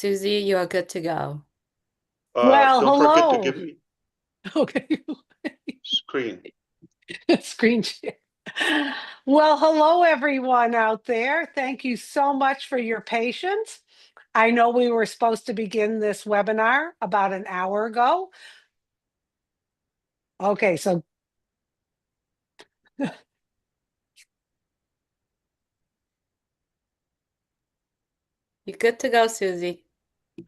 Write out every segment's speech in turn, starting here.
Susie, you are good to go. Well, Don't forget to hello. give me Okay. screen. Screen share. Well, hello, everyone out there. Thank you so much for your patience. I know we were supposed to begin this webinar about an hour ago. Okay, so You're good to go, Susie.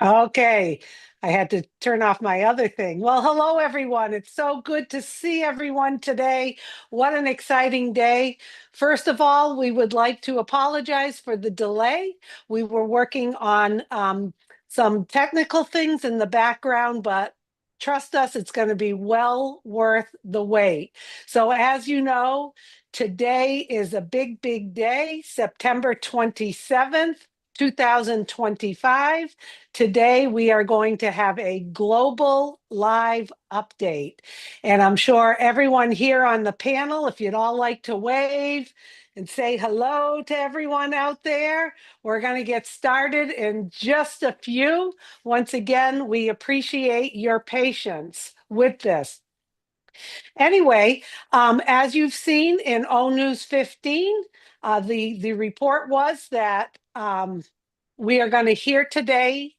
okay, I had to turn off my other thing. Well, hello, everyone. It's so good to see everyone today. What an exciting day. First of all, we would like to apologize for the delay. We were working on some technical things in the background, but trust us, it's going to be well worth the wait. So as you know, today is a big, big day, September 27th. 2025. Today, we are going to have a global live update. And I'm sure everyone here on the panel, if you'd all like to wave and say hello to everyone out there, we're going to get started in just a few. Once again, we appreciate your patience with this. Anyway, as you've seen in O News 15, the report was that we are going to hear today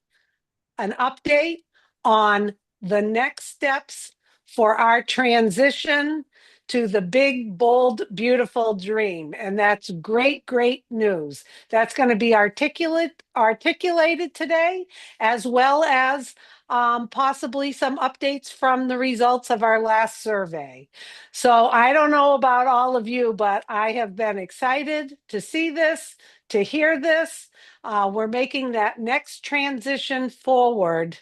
an update on the next steps for our transition to the big, bold, beautiful dream. And that's great, great news. That's going to be articulated today, as well as possibly some updates from the results of our last survey. So I don't know about all of you, but I have been excited to see this, to hear this. We're making that next transition forward,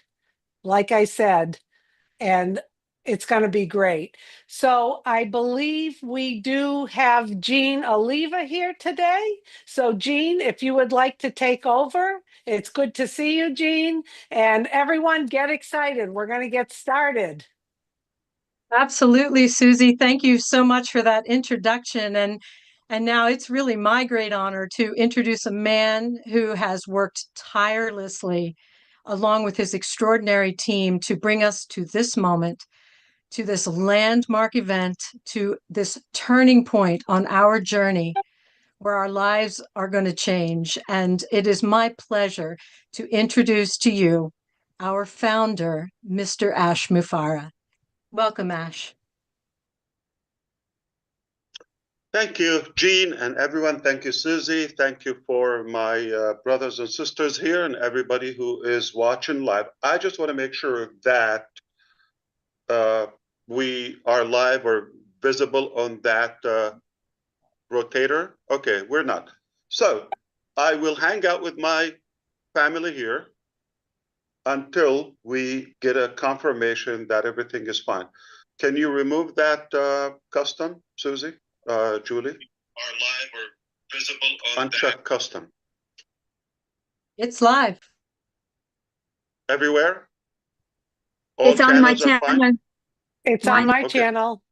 like I said, and it's going to be great. So I believe we do have Jean Oliva here today. So Jean, if you would like to take over, it's good to see you, Jean. And everyone get excited. We're going to get started. Absolutely, Susie. Thank you so much for that introduction. And now it's really my great honor to introduce a man who has worked tirelessly along with his extraordinary team to bring us to this moment, to this landmark event, to this turning point on our journey where our lives are going to change. And it is my pleasure to introduce to you our founder, Mr. Ash Mufareh. Welcome, Ash. Thank you, Jean, and everyone. Thank you, Susie. Thank you for my brothers and sisters here and everybody who is watching live. I just want to make sure that we are live or visible on that rotator. Okay, we're not. So I will hang out with my family here until we get a confirmation that everything is fine. Can you remove that custom, Susie? Julie? Are live or visible on Uncheck custom. It's live. Everywhere? All it's on my channels are fine? channel. It's on my Okay. channel.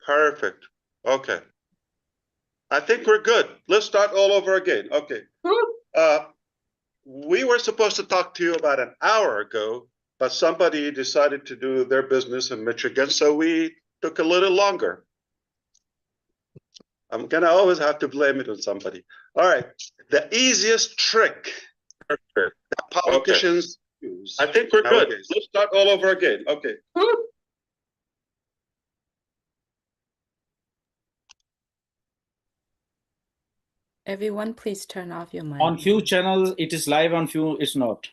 Perfect. Okay. I think we're good. Let's start all over again. Okay. We were supposed to talk to you about an hour ago, but somebody decided to do their business in Michigan, so we took a little longer. I'm going to always have to blame it on somebody. All right. The easiest trick that politicians use. I think we're good. Let's start all over again. Okay. Everyone, please turn off your mic. On few channels, it is live, on few, it's not.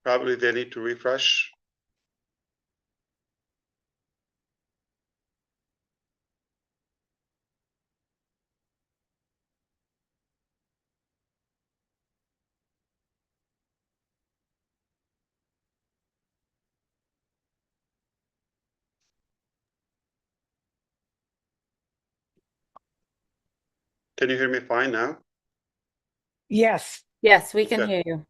Probably they need to refresh. Can you hear me fine now? Yes. Yes, we can Okay. hear you.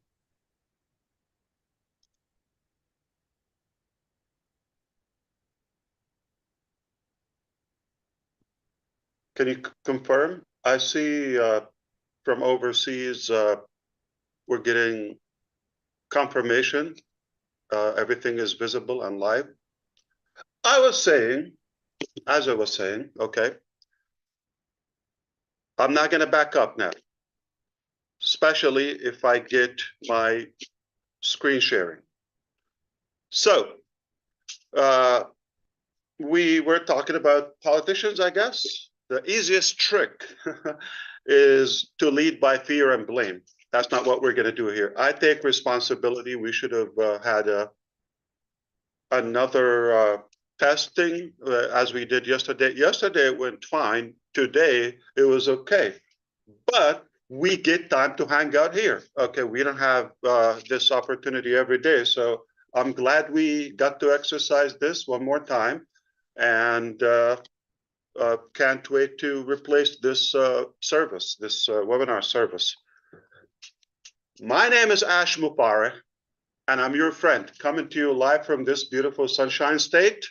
Can you confirm? I see from overseas, we're getting confirmation. Everything is visible and live. I was saying, as I was saying, okay, I'm not going to back up now, especially if I get my screen sharing. So we were talking about politicians, I guess. The easiest trick is to lead by fear and blame. That's not what we're going to do here. I take responsibility. We should have had another testing as we did yesterday. Yesterday it went fine. Today it was okay. But we get time to hang out here. Okay, we don't have this opportunity every day. So I'm glad we got to exercise this one more time, and can't wait to replace this service, this webinar service. My name is Ash Mubarak, and I'm your friend coming to you live from this beautiful Sunshine State.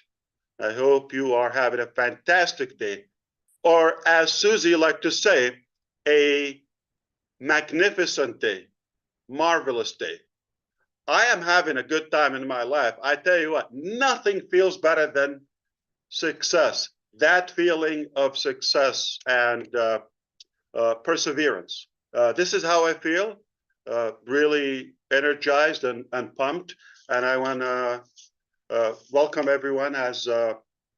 I hope you are having a fantastic day, or as Susie liked to say, a magnificent day, marvelous day. I am having a good time in my life. I tell you what, nothing feels better than success. That feeling of success and perseverance. This is how I feel, really energized and pumped. And I want to welcome everyone. As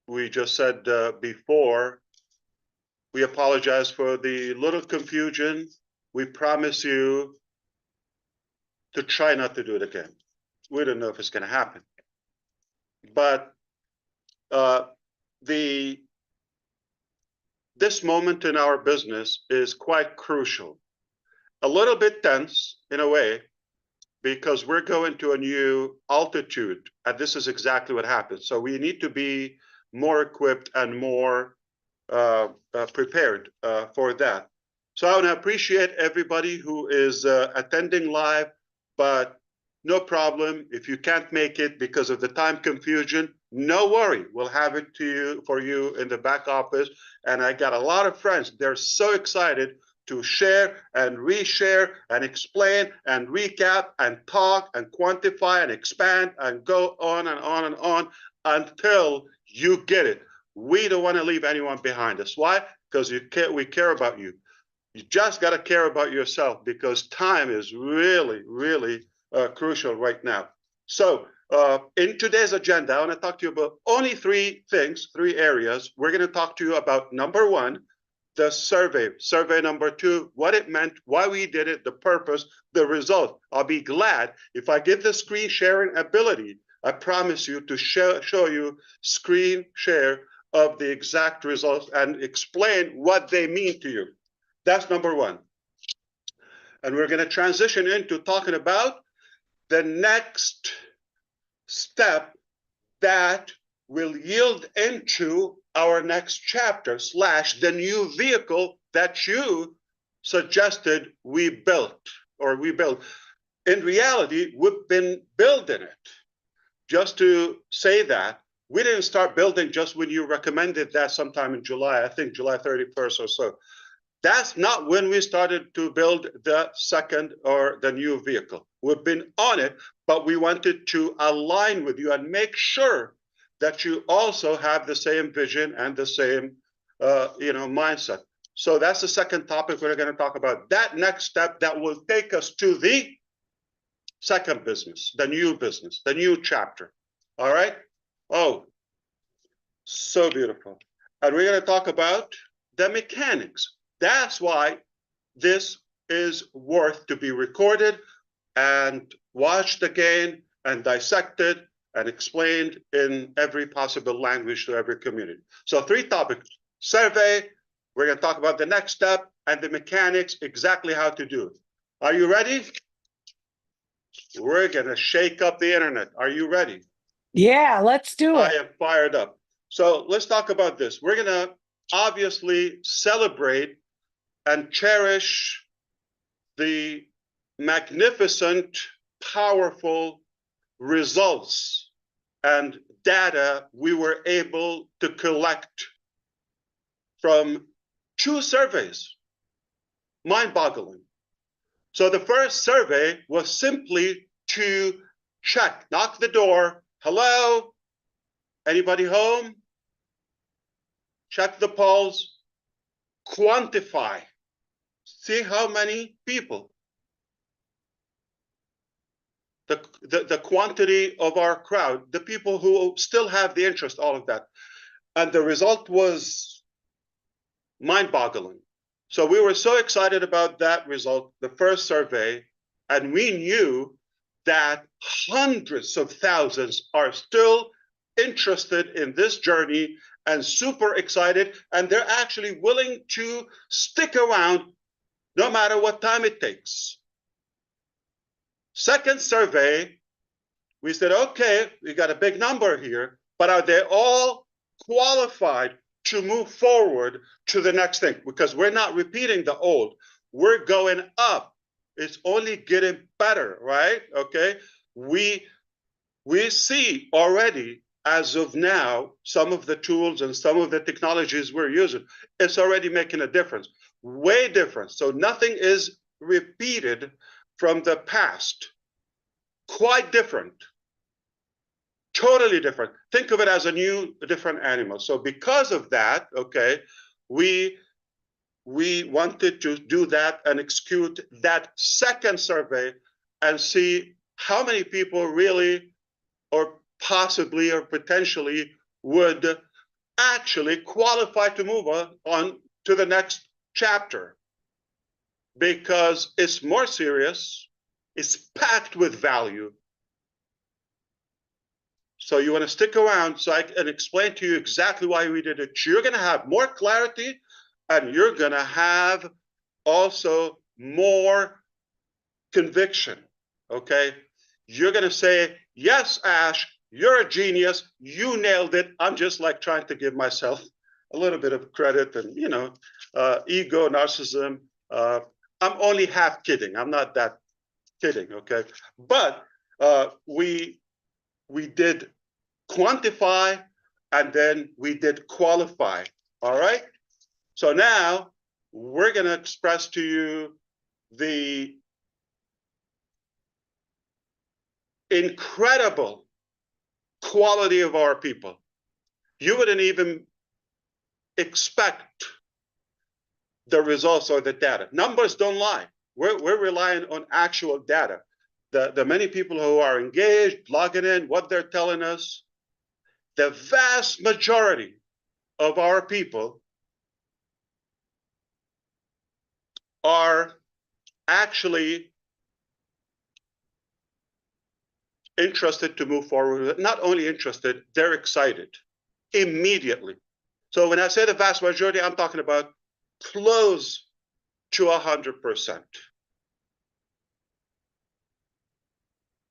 we just said before, we apologize for the little confusion. We promise you to try not to do it again. We don't know if it's going to happen. But this moment in our business is quite crucial. A little bit tense in a way, because we're going to a new altitude, and this is exactly what happens. So we need to be more equipped and more prepared for that. So I want to appreciate everybody who is attending live, but no problem. If you can't make it because of the time confusion, no worry. We'll have it to you for you in the back office. And I got a lot of friends. They're so excited to share and reshare and explain and recap and talk and quantify and expand and go on and on and on until you get it. We don't want to leave anyone behind us. Why? Because we care about you. You just got to care about yourself, because time is really, really crucial right now. So in today's agenda, I want to talk to you about only three things, three areas. We're going to talk to you about number one, the survey number two, what it meant, why we did it, the purpose, the result. I'll be glad if I get the screen sharing ability. I promise you to show you screen share of the exact results and explain what they mean to you. That's number one. And we're going to transition into talking about the next step that will yield into our next chapter / the new vehicle that you suggested we built. In reality, we've been building it. Just to say that, we didn't start building just when you recommended that sometime in July, I think July 31st or so. That's not when we started to build the second or the new vehicle. We've been on it, but we wanted to align with you and make sure that you also have the same vision and the same mindset. So that's the second topic we're going to talk about. That next step that will take us to the second business, the new chapter. All right? Oh, so beautiful. And we're going to talk about the mechanics. That's why this is worth to be recorded and watched again and dissected and explained in every possible language to every community. So three topics: survey, we're going to talk about the next step, and the mechanics, exactly how to do it. Are you ready? We're going to shake up the internet. Are you ready? Yeah, let's do I it. am fired up. So let's talk about this. We're going to obviously celebrate and cherish the magnificent, powerful results and data we were able to collect from 2 surveys, mind-boggling. So the first survey was simply to check, knock the door, hello, anybody home? Check the polls, quantify, see how many people, the quantity of our crowd, the people who still have the interest, all of that. And the result was mind-boggling. So we were so excited about that result, the first survey, and we knew that hundreds of thousands are still interested in this journey and super excited, and they're actually willing to stick around no matter what time it takes. Second survey, we said, okay, we got a big number here, but are they all qualified to move forward to the next thing? Because we're not repeating the old, we're going up. It's only getting better, right? Okay, we see already, as of now, some of the tools and some of the technologies we're using, it's already making a difference, way different. So nothing is repeated from the past, quite different. Totally different. Think of it as a new, different animal. So because of that, okay, we wanted to do that and execute that second survey and see how many people really, or possibly, or potentially would actually qualify to move on to the next chapter, because it's more serious, it's packed with value. So you want to stick around so I can explain to you exactly why we did it. You're going to have more clarity, and you're going to have also more conviction, okay? You're going to say, yes, Ash, you're a genius. You nailed it. I'm just like trying to give myself a little bit of credit and, you know, ego, narcissism. I'm only half kidding. I'm not that kidding, okay? But we did quantify, and then we did qualify, all right? So now we're going to express to you the incredible quality of our people. You wouldn't even expect the results or the data. Numbers don't lie. We're relying on actual data. The many people who are engaged, logging in, what they're telling us, the vast majority of our people are actually interested to move forward. Not only interested, they're excited immediately. So when I say the vast majority, I'm talking about close to 100%.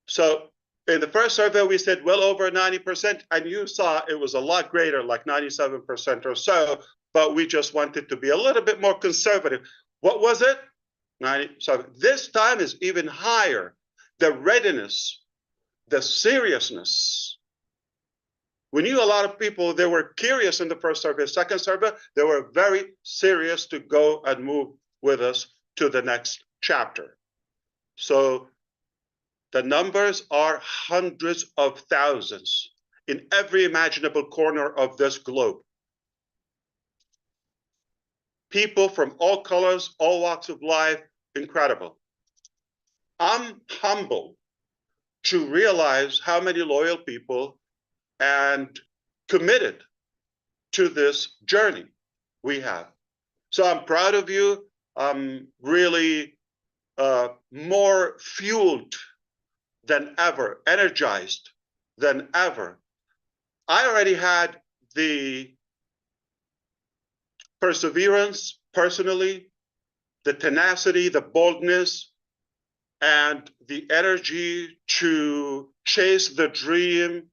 So in the first survey, we said well over 90%, and you saw it was a lot greater, like 97% or so, but we just wanted to be a little bit more conservative. What was it? 97. This time is even higher. The readiness, the seriousness. We knew a lot of people, they were curious in the first survey. Second survey, they were very serious to go and move with us to the next chapter. So the numbers are hundreds of thousands in every imaginable corner of this globe. People from all colors, all walks of life, incredible. I'm humbled to realize how many loyal people and committed to this journey we have. So I'm proud of you. I'm really more fueled than ever, energized than ever. I already had the perseverance personally, the tenacity, the boldness, and the energy to chase the dream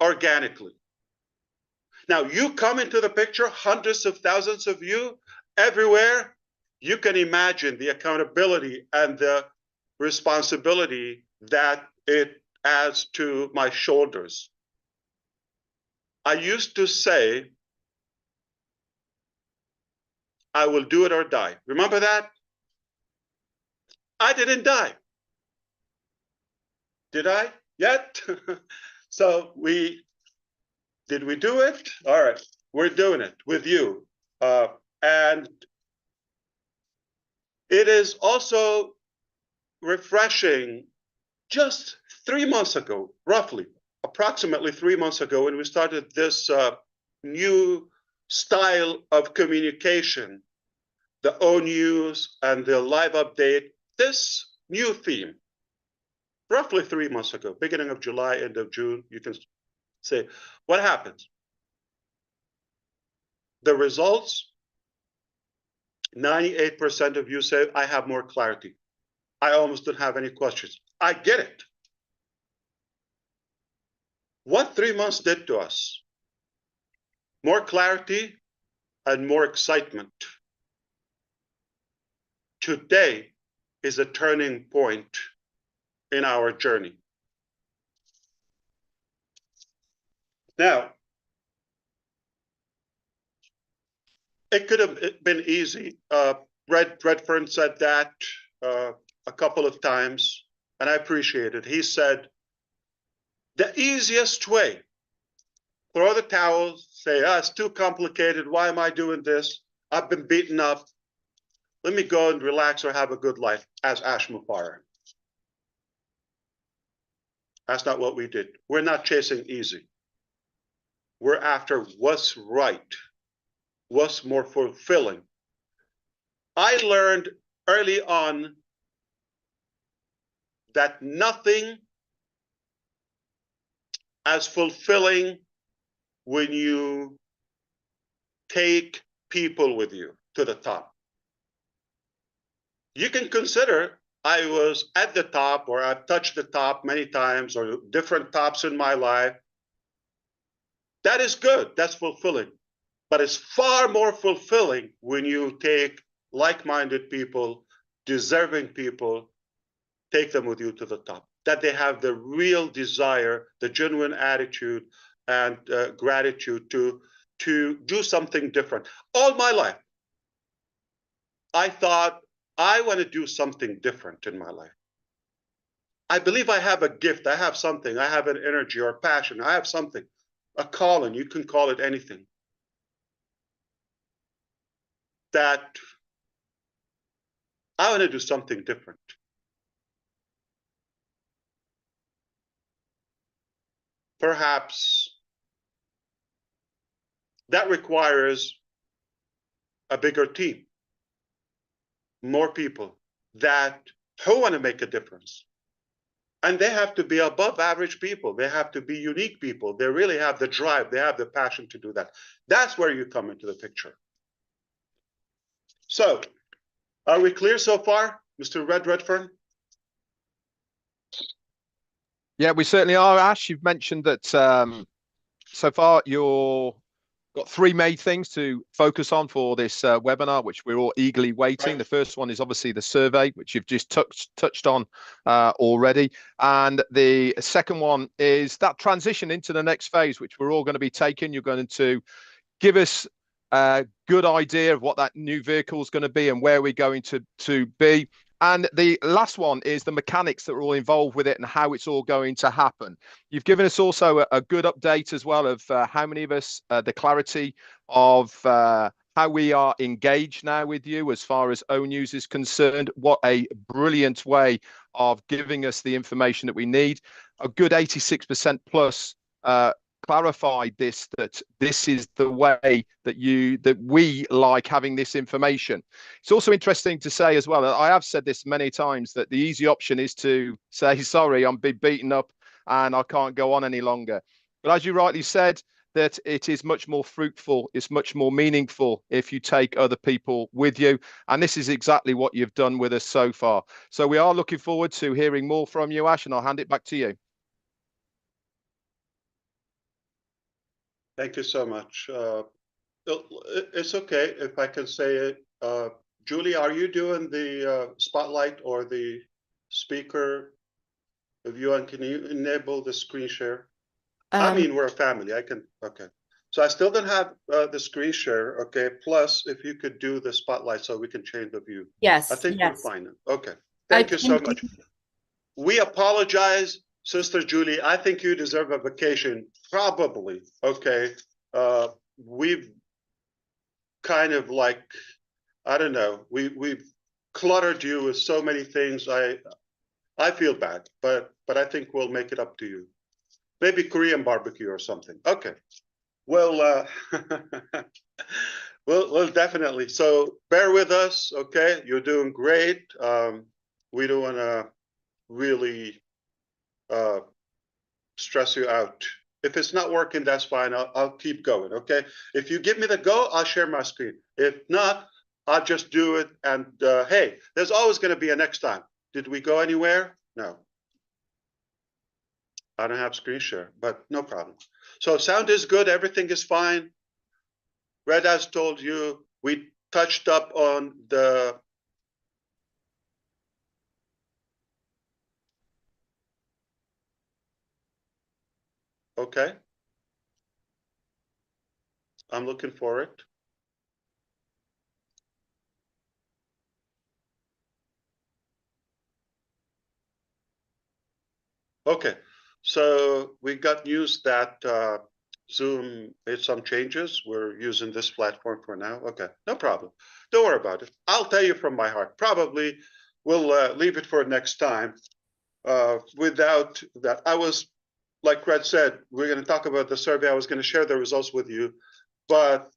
organically. Now, you come into the picture, hundreds of thousands of you everywhere. You can imagine the accountability and the responsibility that it adds to my shoulders. I used to say I will do it or die. Remember that? I didn't die. Did I yet? So did we do it? All right, we're doing it with you. And it is also refreshing. Just 3 months ago, roughly, approximately 3 months ago, when we started this new style of communication, the O News and the live update, this new theme, roughly 3 months ago, beginning of July, end of June, you can say, what happens? The results, 98% of you say, I have more clarity. I almost don't have any questions. I get it. What 3 months did to us? More clarity and more excitement. Today is a turning point in our journey. Now, it could have been easy. Redfern said that a couple of times, and I appreciate it. He said, the easiest way, throw the towel, say, it's too complicated. Why am I doing this? I've been beaten up. Let me go and relax or have a good life, as Ash Mufareh. That's not what we did. We're not chasing easy. We're after what's right, what's more fulfilling. I learned early on that nothing as fulfilling when you take people with you to the top. You can consider I was at the top, or I've touched the top many times, or different tops in my life. That is good, that's fulfilling. But it's far more fulfilling when you take like-minded people, deserving people, take them with you to the top. That they have the real desire, the genuine attitude and gratitude to do something different. All my life, I thought, I want to do something different in my life. I believe I have a gift. I have something. I have an energy or passion. I have something, a calling. You can call it anything. That I want to do something different. Perhaps that requires a bigger team, more people that who want to make a difference. And they have to be above average people. They have to be unique people. They really have the drive. They have the passion to do that. That's where you come into the picture. So, are we clear so far, Mr. Redfern? Yeah, we certainly are, Ash. You've mentioned that so far you've got three main things to focus on for this webinar, which we're all eagerly waiting. Right. The first one is obviously the survey, which you've just touched on already. And the second one is that transition into the next phase, which we're all going to be taking. You're going to give us a good idea of what that new vehicle is going to be and where we're going to be. And the last one is the mechanics that are all involved with it and how it's all going to happen. You've given us also a good update as well of how many of us, the clarity of how we are engaged now with you as far as O News is concerned. What a brilliant way of giving us the information that we need. A good 86% plus clarified that this is the way that we like having this information. It's also interesting to say as well, I have said this many times, that the easy option is to say, sorry, I'm beaten up and I can't go on any longer. But as you rightly said, that it is much more fruitful, it's much more meaningful if you take other people with you. And this is exactly what you've done with us so far. So we are looking forward to hearing more from you, Ash, and I'll hand it back to you. Thank you so much. It's okay if I can say it. Julie, are you doing the spotlight or the speaker view? And can you enable the screen share? I mean, we're a family. I can, okay. So I still don't have the screen share. Okay. Plus, if you could do the spotlight so we can change the view. I Yes, think we're yes. fine. Okay. I Thank you so pinned much. you. We apologize, Sister Julie. I think you deserve a vacation. Probably. Okay. We've kind of like, I don't know, we've cluttered you with so many things. I feel bad, but I think we'll make it up to you. Maybe Korean barbecue or something. Okay. Well, well, definitely. So bear with us, okay? You're doing great. We don't want to really stress you out. If it's not working, that's fine. I'll keep going, okay? If you give me the go, I'll share my screen. If not, I'll just do it. And hey, there's always going to be a next time. Did we go anywhere? No. I don't have screen share, but no problem. So sound is good. Everything is fine. Red has told you, we touched up on the okay. I'm looking for it. Okay, so we got news that Zoom made some changes. We're using this platform for now. Okay, no problem. Don't worry about it. I'll tell you from my heart. Probably we'll leave it for next time. Without that, I was, like Red said, we're going to talk about the survey. I was going to share the results with you, but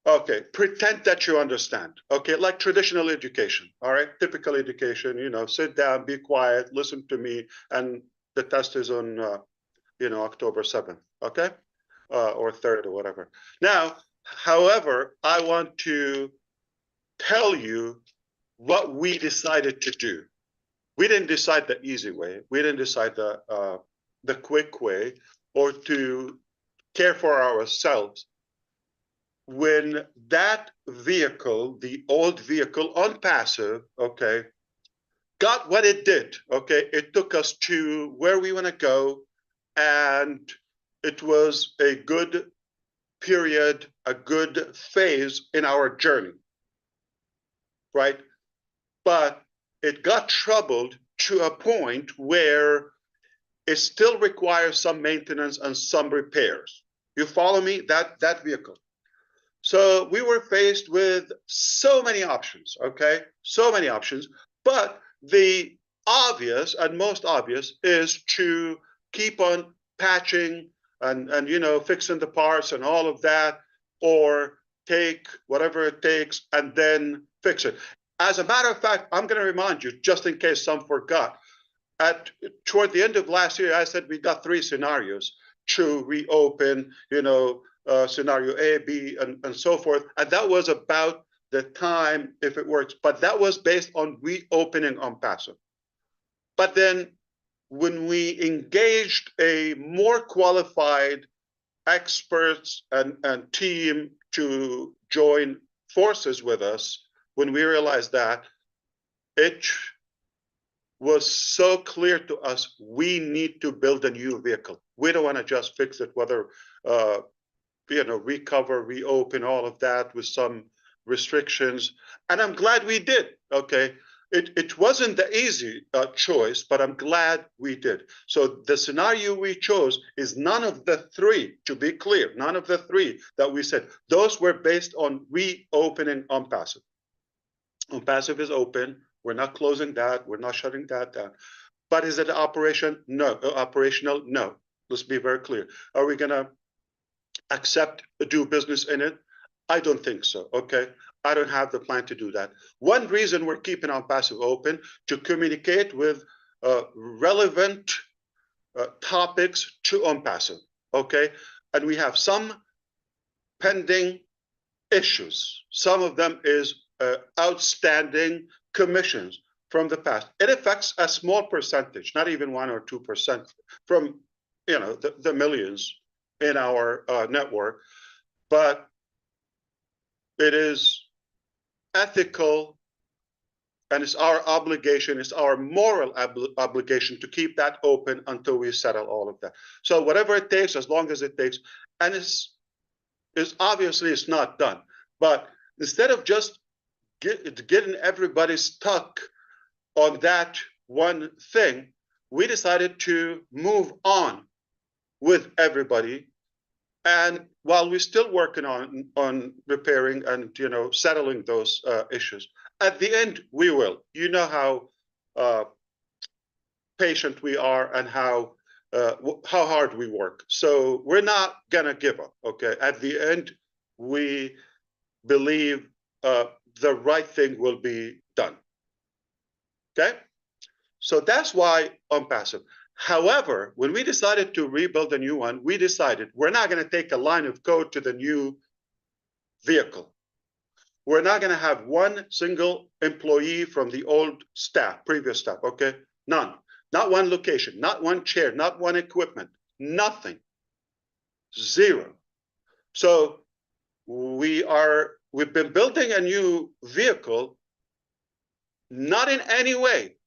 okay, pretend that you understand. Okay, like traditional education. All right, typical education. You know, sit down, be quiet, listen to me, and the test is on, October 7th. Okay, or 3rd or whatever. Now, however, I want to tell you what we decided to do. We didn't decide the easy way. We didn't decide the quick way, or to care for ourselves. When that vehicle, the old vehicle on passive, okay, got what it did, okay, it took us to where we want to go, and it was a good period, a good phase in our journey, right? But it got troubled to a point where it still requires some maintenance and some repairs. You follow me? That vehicle. So we were faced with so many options, okay? So many options. But the obvious and most obvious is to keep on patching and fixing the parts and all of that, or take whatever it takes and then fix it. As a matter of fact, I'm going to remind you, just in case some forgot, toward the end of last year, I said we got 3 scenarios to reopen, scenario A, B, and so forth. And that was about the time, if it works, but that was based on reopening on passive. But then when we engaged a more qualified experts and team to join forces with us, when we realized that, it was so clear to us, we need to build a new vehicle. We don't want to just fix it, whether recover, reopen, all of that with some restrictions. And I'm glad we did. Okay, it wasn't the easy choice, but I'm glad we did. So the scenario we chose is none of the 3, to be clear, none of the 3 that we said. Those were based on reopening on passive. On passive is open. We're not closing that. We're not shutting that down. But is it operation? No. Operational? No. Let's be very clear. Are we going to do business in it? I don't think so. Okay. I don't have the plan to do that. One reason we're keeping on passive open, to communicate with relevant topics to on passive. Okay. And we have some pending issues. Some of them is outstanding commissions from the past. It affects a small percentage, not even 1 or 2% from the millions in our network, but it is ethical, and it's our obligation, it's our moral obligation to keep that open until we settle all of that. So whatever it takes, as long as it takes, and it's is obviously it's not done. But instead of just getting everybody stuck on that one thing, we decided to move on with everybody. And while we're still working on repairing and settling those issues, at the end we will. You know how patient we are and how hard we work. So we're not gonna give up. Okay. At the end, we believe the right thing will be done. Okay. So that's why I'm passive. However, when we decided to rebuild a new one, we decided we're not going to take a line of code to the new vehicle. We're not going to have one single employee from the old staff, previous staff, okay? None. Not one location, not one chair, not one equipment, nothing. Zero. So we've been building a new vehicle, not in any way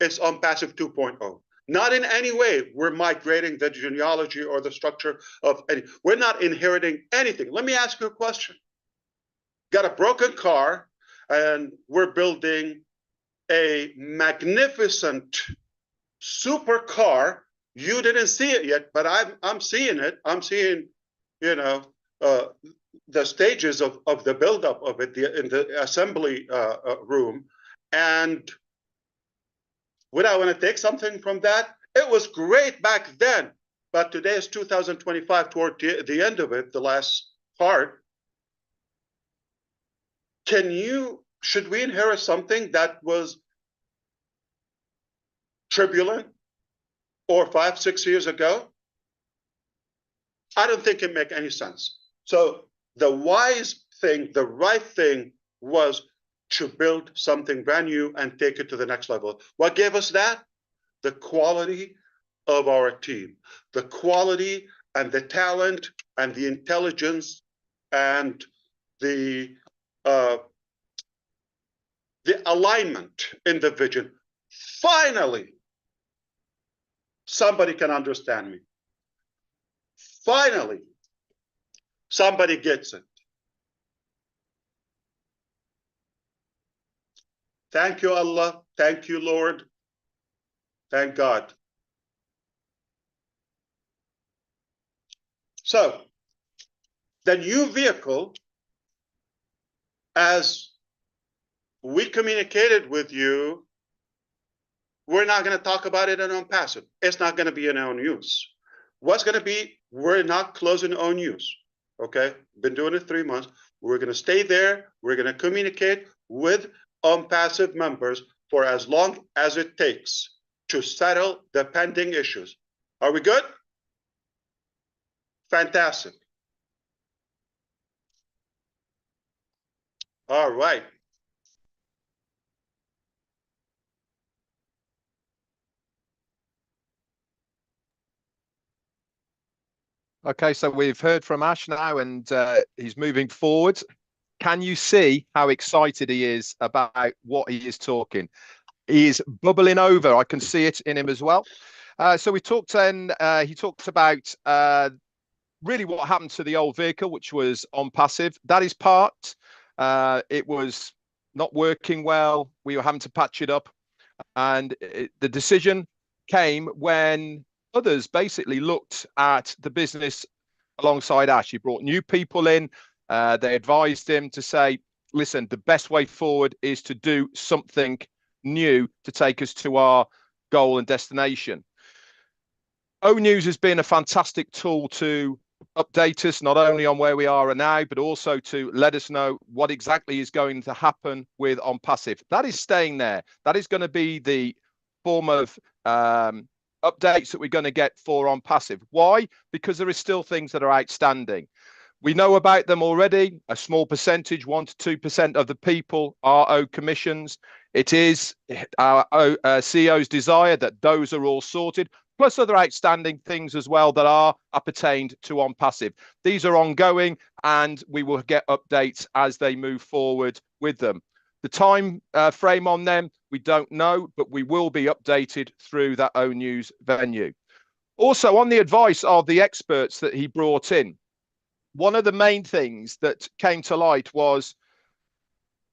it's on passive 2.0. Not in any way we're migrating the genealogy or the structure of any. We're not inheriting anything. Let me ask you a question. Got a broken car, and we're building a magnificent super car. You didn't see it yet, but I'm seeing it. I'm seeing, the stages of the buildup of it in the assembly room, and would I want to take something from that? It was great back then, but today is 2025, toward the end of it, the last part. Should we inherit something that was turbulent or 5, 6 years ago? I don't think it makes any sense. So the wise thing, the right thing was to build something brand new and take it to the next level. What gave us that? The quality of our team, the quality and the talent and the intelligence and the alignment in the vision. Finally, somebody can understand me. Finally, somebody gets it. Thank you, Allah. Thank you, Lord. Thank God. So, the new vehicle, as we communicated with you, we're not going to talk about it in on passive. It's not going to be in on use. What's going to be, we're not closing on use. Okay? Been doing it 3 months. We're going to stay there. We're going to communicate with passive members for as long as it takes to settle the pending issues. Are we good? Fantastic. All right. Okay, so we've heard from Ash now, and he's moving forward. Can you see how excited he is about what he is talking? He is bubbling over. I can see it in him as well. So we talked, and he talked about really what happened to the old vehicle, which was on passive. That is parked. It was not working well. We were having to patch it up. And the decision came when others basically looked at the business alongside Ash. He brought new people in. They advised him to say, listen, the best way forward is to do something new to take us to our goal and destination. O News has been a fantastic tool to update us, not only on where we are now, but also to let us know what exactly is going to happen with on passive. That is staying there. That is going to be the form of updates that we're going to get for on passive. Why? Because there is still things that are outstanding. We know about them already. A small percentage, 1 to 2% of the people are owed commissions. It is our CEO's desire that those are all sorted, plus other outstanding things as well that are appertained to on passive. These are ongoing, and we will get updates as they move forward with them. The time frame on them, we don't know, but we will be updated through that O News venue. Also, on the advice of the experts that he brought in, one of the main things that came to light was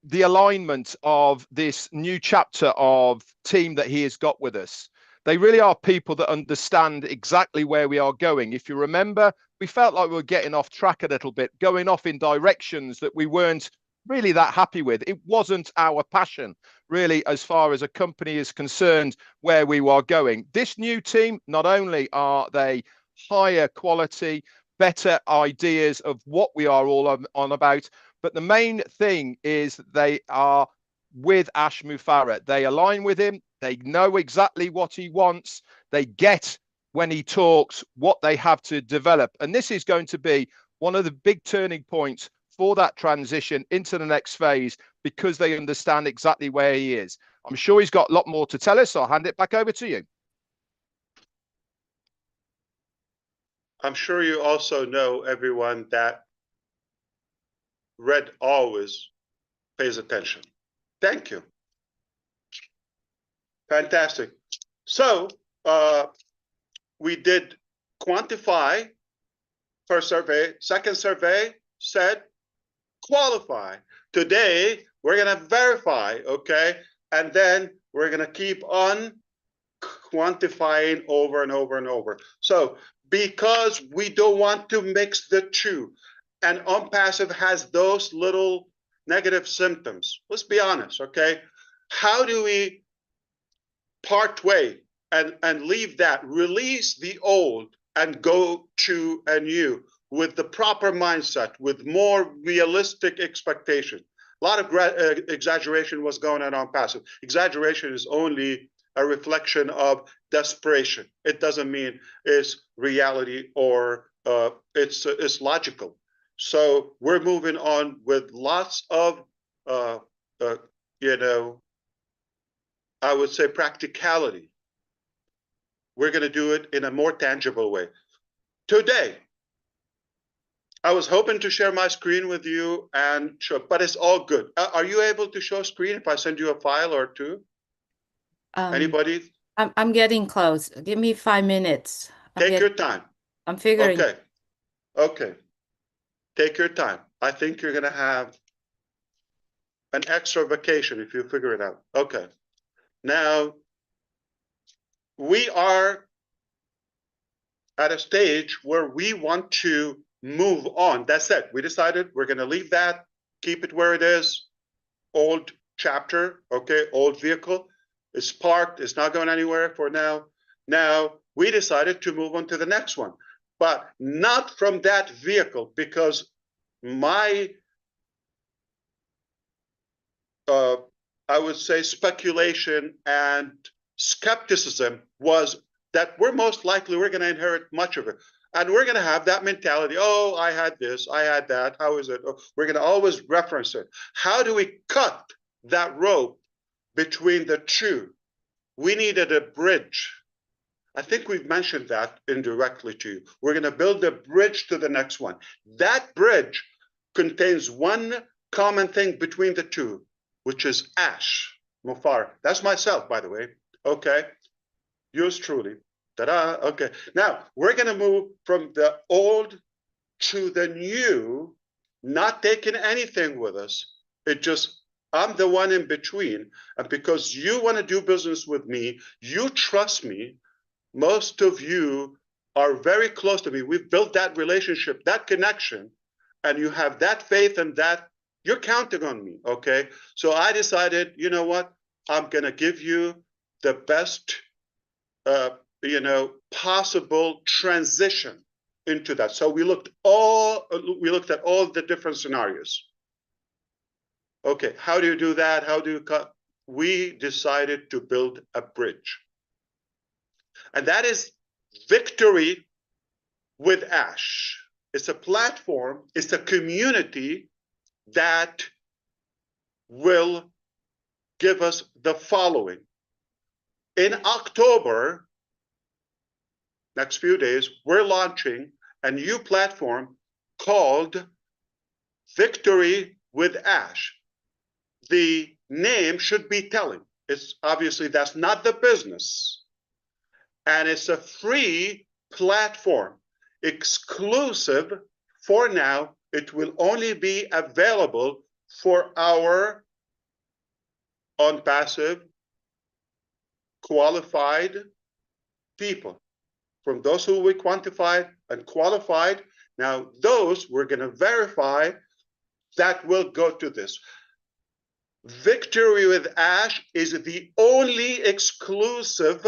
the alignment of this new chapter of team that he has got with us. They really are people that understand exactly where we are going. If you remember, we felt like we were getting off track a little bit, going off in directions that we weren't really that happy with. It wasn't our passion, really, as far as a company is concerned, where we are going. This new team, not only are they higher quality, better ideas of what we are all on about, but the main thing is they are with Ash Mufareh. They align with him. They know exactly what he wants. They get when he talks what they have to develop. And this is going to be one of the big turning points for that transition into the next phase, because they understand exactly where he is. I'm sure he's got a lot more to tell us, so I'll hand it back over to you. I'm sure you also know, everyone, that Red always pays attention. Thank you. Fantastic. So we did quantify first survey. Second survey said qualify. Today, we're going to verify, okay? And then we're going to keep on quantifying over and over and over. So because we don't want to mix the two, and unpassive has those little negative symptoms, let's be honest, okay? How do we part way and leave that, release the old and go to a new with the proper mindset, with more realistic expectation? A lot of exaggeration was going on passive. Exaggeration is only a reflection of desperation. It doesn't mean it's reality or it's logical. So we're moving on with lots of, I would say practicality. We're going to do it in a more tangible way. Today, I was hoping to share my screen with you and show, but it's all good. Are you able to show screen if I send you a file or two? Anybody? I'm getting close. Give me 5 minutes. Take your time. I'm figuring. Okay. Okay. Take your time. I think you're going to have an extra vacation if you figure it out. Okay. Now, we are at a stage where we want to move on. That's it. We decided we're going to leave that, keep it where it is. Old chapter, okay, old vehicle. It's parked. It's not going anywhere for now. Now, we decided to move on to the next one, but not from that vehicle, because my, I would say, speculation and skepticism was that we're most likely we're going to inherit much of it. And we're going to have that mentality. Oh, I had this, I had that. How is it? Oh, we're going to always reference it. How do we cut that rope between the two? We needed a bridge. I think we've mentioned that indirectly to you. We're going to build a bridge to the next one. That bridge contains one common thing between the two, which is Ash Mufareh. That's myself, by the way. Okay. Yours truly. Ta-da. Okay. Now, we're going to move from the old to the new, not taking anything with us. It just, I'm the one in between. And because you want to do business with me, you trust me. Most of you are very close to me. We've built that relationship, that connection, and you have that faith and that you're counting on me, okay? So I decided, you know what? I'm going to give you the best, possible transition into that. So we looked at all the different scenarios. Okay, how do you do that? How do you cut? We decided to build a bridge. And that is Victory with Ash. It's a platform, it's a community that will give us the following. In October, next few days, we're launching a new platform called Victory with Ash. The name should be telling. It's obviously that's not the business. And it's a free platform, exclusive for now, it will only be available for our on-passive qualified people. From those who we quantified and qualified, now those we're going to verify that will go to this. Victory with Ash is the only exclusive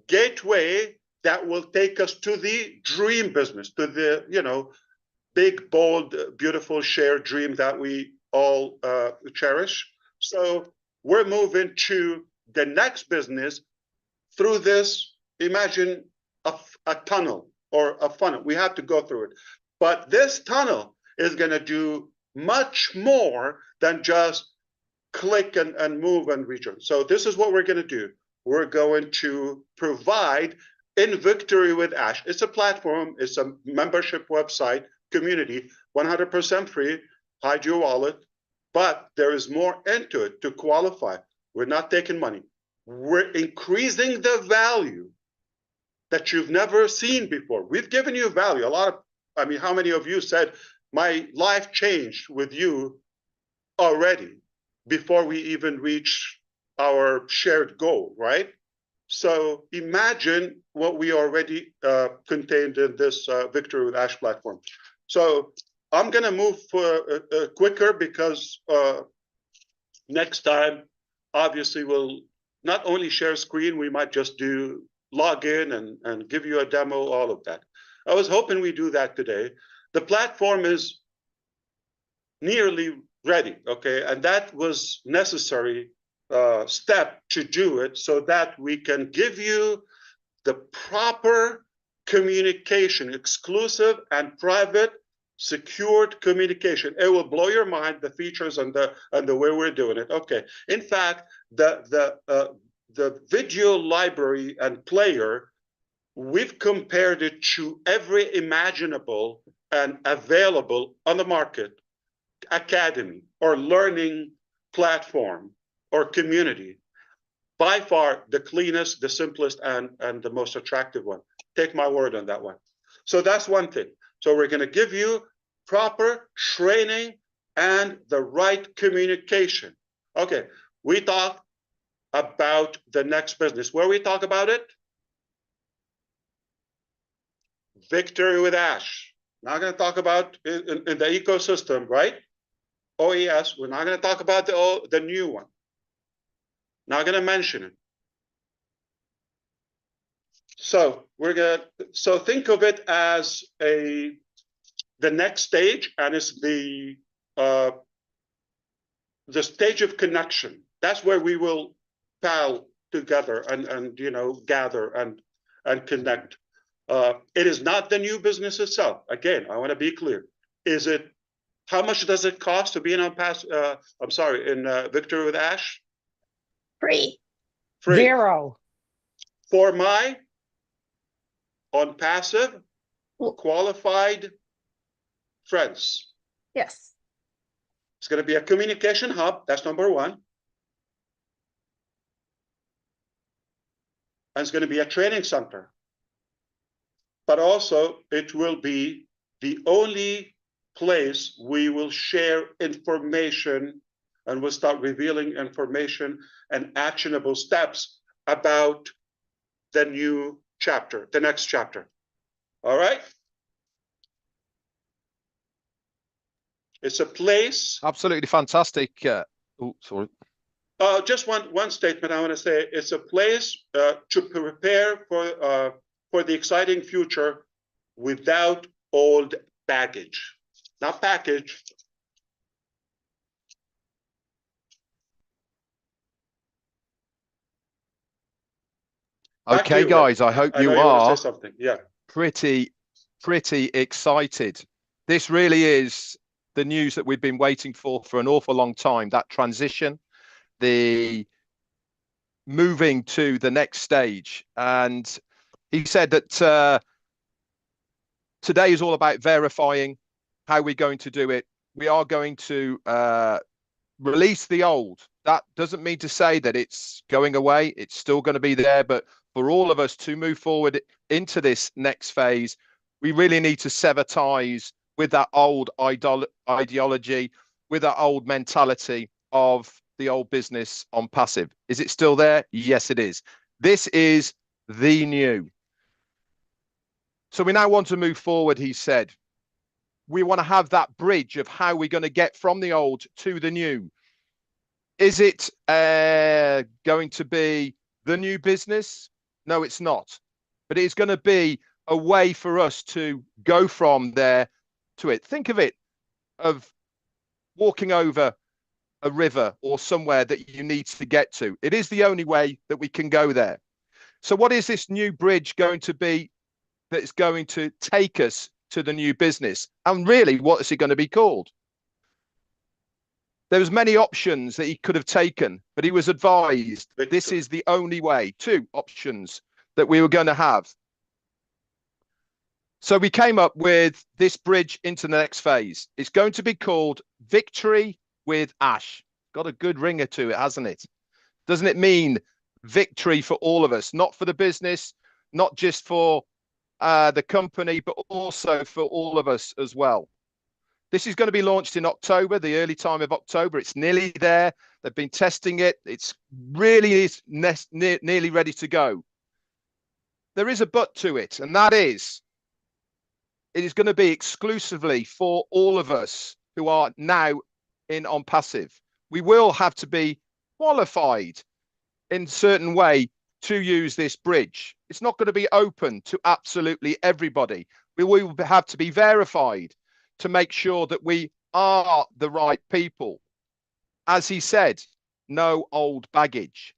gateway that will take us to the dream business, to the, you know, big, bold, beautiful shared dream that we all cherish. So we're moving to the next business through this. Imagine a tunnel or a funnel. We have to go through it. But this tunnel is going to do much more than just click and move and return. So this is what we're going to do. We're going to provide in Victory with Ash. It's a platform. It's a membership website, community, 100% free. Hide your wallet. But there is more into it to qualify. We're not taking money. We're increasing the value that you've never seen before. We've given you value. I mean, how many of you said, my life changed with you already before we even reach our shared goal, right? So imagine what we already contained in this Victory with Ash platform. So I'm going to move quicker because next time, obviously, we'll not only share screen, we might just do log in and give you a demo, all of that. I was hoping we do that today. The platform is nearly ready, okay? And that was necessary step to do it so that we can give you the proper communication, exclusive and private, secured communication. It will blow your mind, the features and the way we're doing it. Okay. In fact, the video library and player, we've compared it to every imaginable and available on the market academy or learning platform or community. By far the cleanest, the simplest, and the most attractive one. Take my word on that one. So that's one thing. So we're going to give you proper training and the right communication. Okay, we talk about the next business. Where we talk about it? Victory with Ash. Not going to talk about in the ecosystem, right? OES. We're not going to talk about the new one. Not going to mention it. So think of it as the next stage, and it's the stage of connection. That's where we will pal together and you know, gather and connect. It is not the new business itself. Again, I want to be clear. Is it? How much does it cost to be in Victory with Ash? Free. Free. 0. For my on passive qualified friends. Yes. It's going to be a communication hub. That's number one. And it's going to be a training center. But also, it will be the only place we will share information, and we'll start revealing information and actionable steps about the new chapter, the next chapter. All right? It's a place. Absolutely fantastic. Oh, sorry. Just one statement I want to say. It's a place to prepare for the exciting future without old baggage. Not package. Okay, you, guys, I hope you want to are say something. Yeah. pretty excited. This really is the news that we've been waiting for an awful long time. That transition, the moving to the next stage. And he said that today is all about verifying how we're going to do it. We are going to release the old. That doesn't mean to say that it's going away. It's still going to be there. But for all of us to move forward into this next phase, We really need to sever ties with that old ideology, with that old mentality of the old business on passive. Is it still there? Yes, it is. This is the new. So we now want to move forward, he said. We want to have that bridge of how we're going to get from the old to the new. Is it going to be the new business? No, it's not. But it's going to be a way for us to go from there to it. Think of it of walking over a river or somewhere that you need to get to. It is the only way that we can go there. So what is this new bridge going to be that's going to take us to the new business? And really, what is it going to be called? There was many options that he could have taken, but he was advised this is the only way. 2 options that we were going to have. So we came up with this bridge into the next phase. It's going to be called Victory with Ash. Got a good ringer to it, hasn't it? Doesn't it mean victory for all of us, not for the business, not just for the company, but also for all of us as well. This is going to be launched in October, the early time of October. It's nearly there. They've been testing it. It's really nearly ready to go. There is a but to it, and that is it is going to be exclusively for all of us who are now on passive. We will have to be qualified in a certain way to use this bridge. It's not going to be open to absolutely everybody. We will have to be verified to make sure that we are the right people. As he said, no old baggage.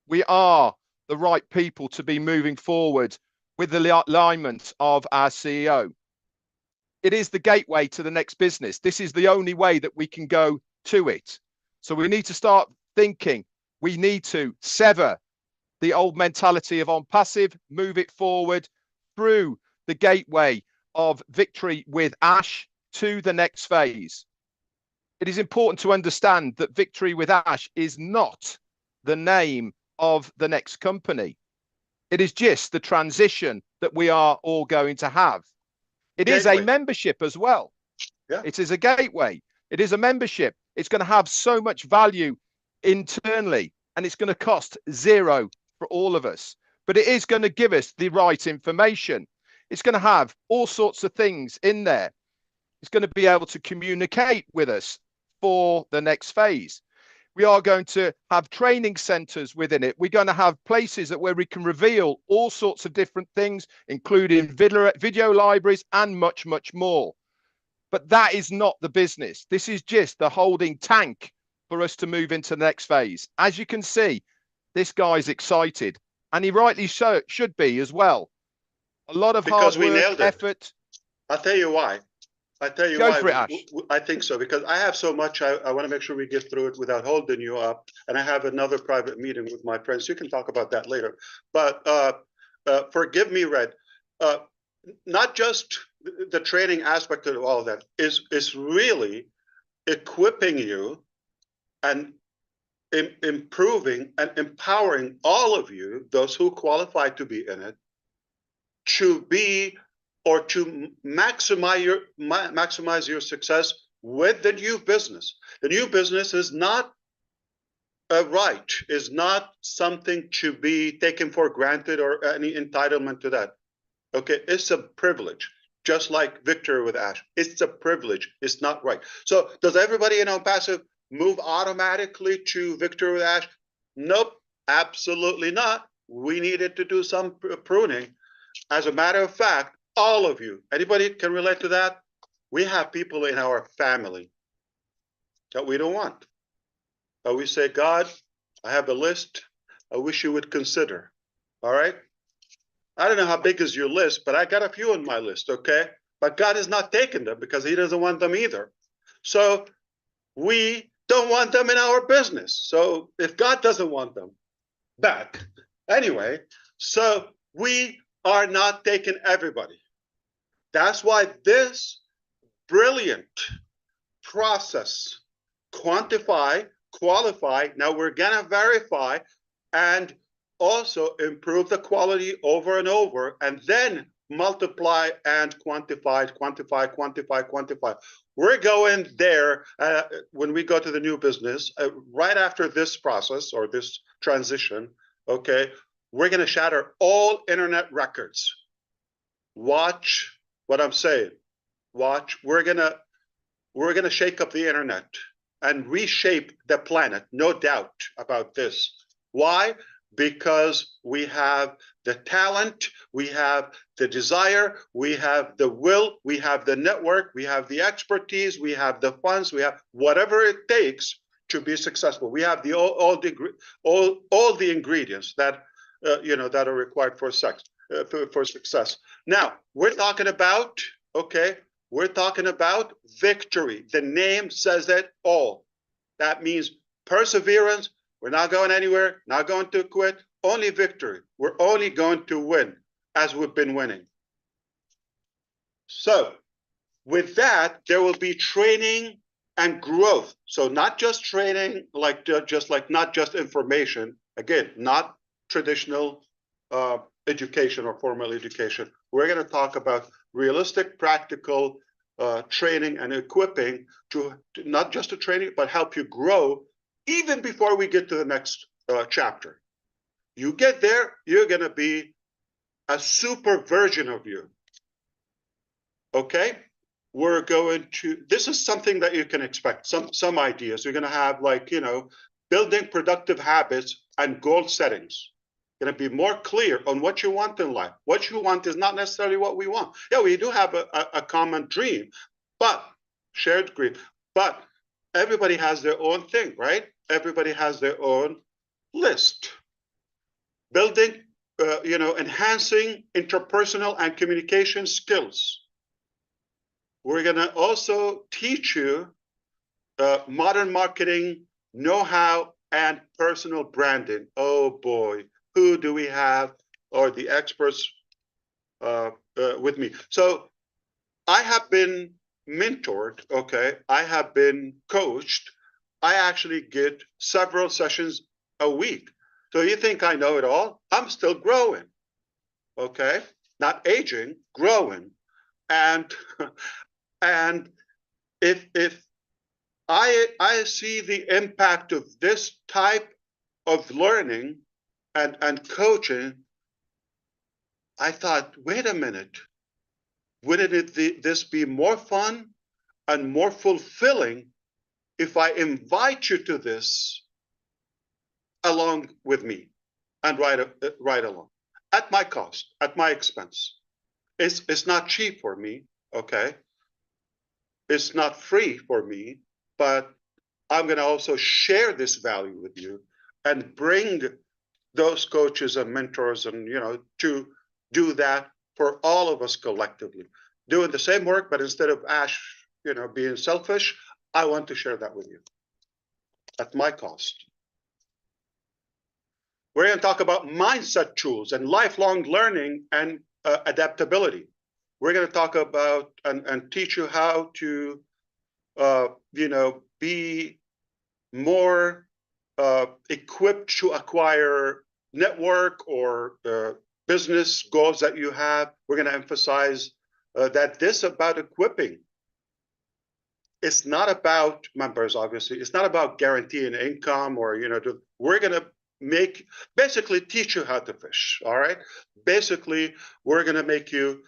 We are the right people to be moving forward with the alignment of our CEO. It is the gateway to the next business. This is the only way that we can go to it. So we need to start thinking. We need to sever the old mentality of on passive, move it forward through the gateway of Victory with Ash to the next phase. It is important to understand that Victory with Ash is not the name of the next company. It is just the transition that we are all going to have. It is a membership as well. Yeah. It is a gateway. It is a membership. It's going to have so much value internally, and it's going to cost 0 for all of us. But it is going to give us the right information. It's going to have all sorts of things in there. It's going to be able to communicate with us for the next phase. We are going to have training centers within it. We're going to have places where we can reveal all sorts of different things, including video libraries and much, much more. But that is not the business. This is just the holding tank for us to move into the next phase. As you can see, this guy's excited, and he rightly so should be as well. A lot of hard work, effort. I'll tell you why. I tell you Go why. for it, Ash. I think so, because I have so much. I want to make sure we get through it without holding you up. And I have another private meeting with my friends. You can talk about that later. But forgive me, Red. Not just the training aspect of all of that is really equipping you and improving and empowering all of you, those who qualify to be in it, to be or to maximize your success with the new business. The new business is not a right, is not something to be taken for granted or any entitlement to that. Okay, it's a privilege, just like Victory with Ash. It's a privilege, it's not right. So does everybody in passive move automatically to Victory with Ash? Nope, absolutely not. We needed to do some pruning. As a matter of fact, all of you, anybody can relate to that? We have people in our family that we don't want. But we say, God, I have a list I wish you would consider. All right? I don't know how big is your list, but I got a few on my list, okay? But God has not taken them because he doesn't want them either. So we don't want them in our business. So if God doesn't want them back, anyway, so we are not taking everybody. That's why this brilliant process, quantify, qualify, now we're going to verify and also improve the quality over and over. And then multiply and quantify, quantify, quantify, quantify. We're going there when we go to the new business, right after this process or this transition, okay, we're going to shatter all internet records. Watch what I'm saying. Watch. We're gonna shake up the internet and reshape the planet. No doubt about this. Why? Because we have the talent, we have the desire, we have the will, we have the network, we have the expertise, we have the funds, we have whatever it takes to be successful. We have all the ingredients that that are required for success. Now we're talking about we're talking about victory. The name says it all. That means perseverance. We're not going anywhere, not going to quit, only victory. We're only going to win as we've been winning. So with that, there will be training and growth. So not just training, not just information. Again, not traditional education or formal education. We're going to talk about realistic, practical training and equipping to not just to training, but help you grow even before we get to the next chapter. You get there, you're going to be a super version of you. Okay? We're going to, this is something that you can expect, some ideas. We're going to have building productive habits and goal settings. Going to be more clear on what you want in life. What you want is not necessarily what we want. Yeah, we do have a common dream, but shared dream. But everybody has their own thing, right? Everybody has their own list. Building, enhancing interpersonal and communication skills. We're going to also teach you modern marketing know-how and personal branding. Oh boy. Who do we have, or the experts with me? So I have been mentored, okay? I have been coached. I actually get several sessions a week. So you think I know it all? I'm still growing, okay? Not aging, growing. And if I see the impact of this type of learning and coaching, I thought, wait a minute, wouldn't this be more fun and more fulfilling if I invite you to this along with me and ride along at my cost, at my expense? It's not cheap for me, okay? It's not free for me, but I'm going to also share this value with you and bring those coaches and mentors and to do that for all of us collectively, doing the same work, but instead of Ash being selfish, I want to share that with you at my cost. We're going to talk about mindset tools and lifelong learning and adaptability. We're going to talk about and teach you how to be more equipped to acquire network or business goals that you have. We're going to emphasize that this about equipping. It's not about members, obviously. It's not about guaranteeing income or, we're going to basically teach you how to fish, all right? Basically, we're going to make you,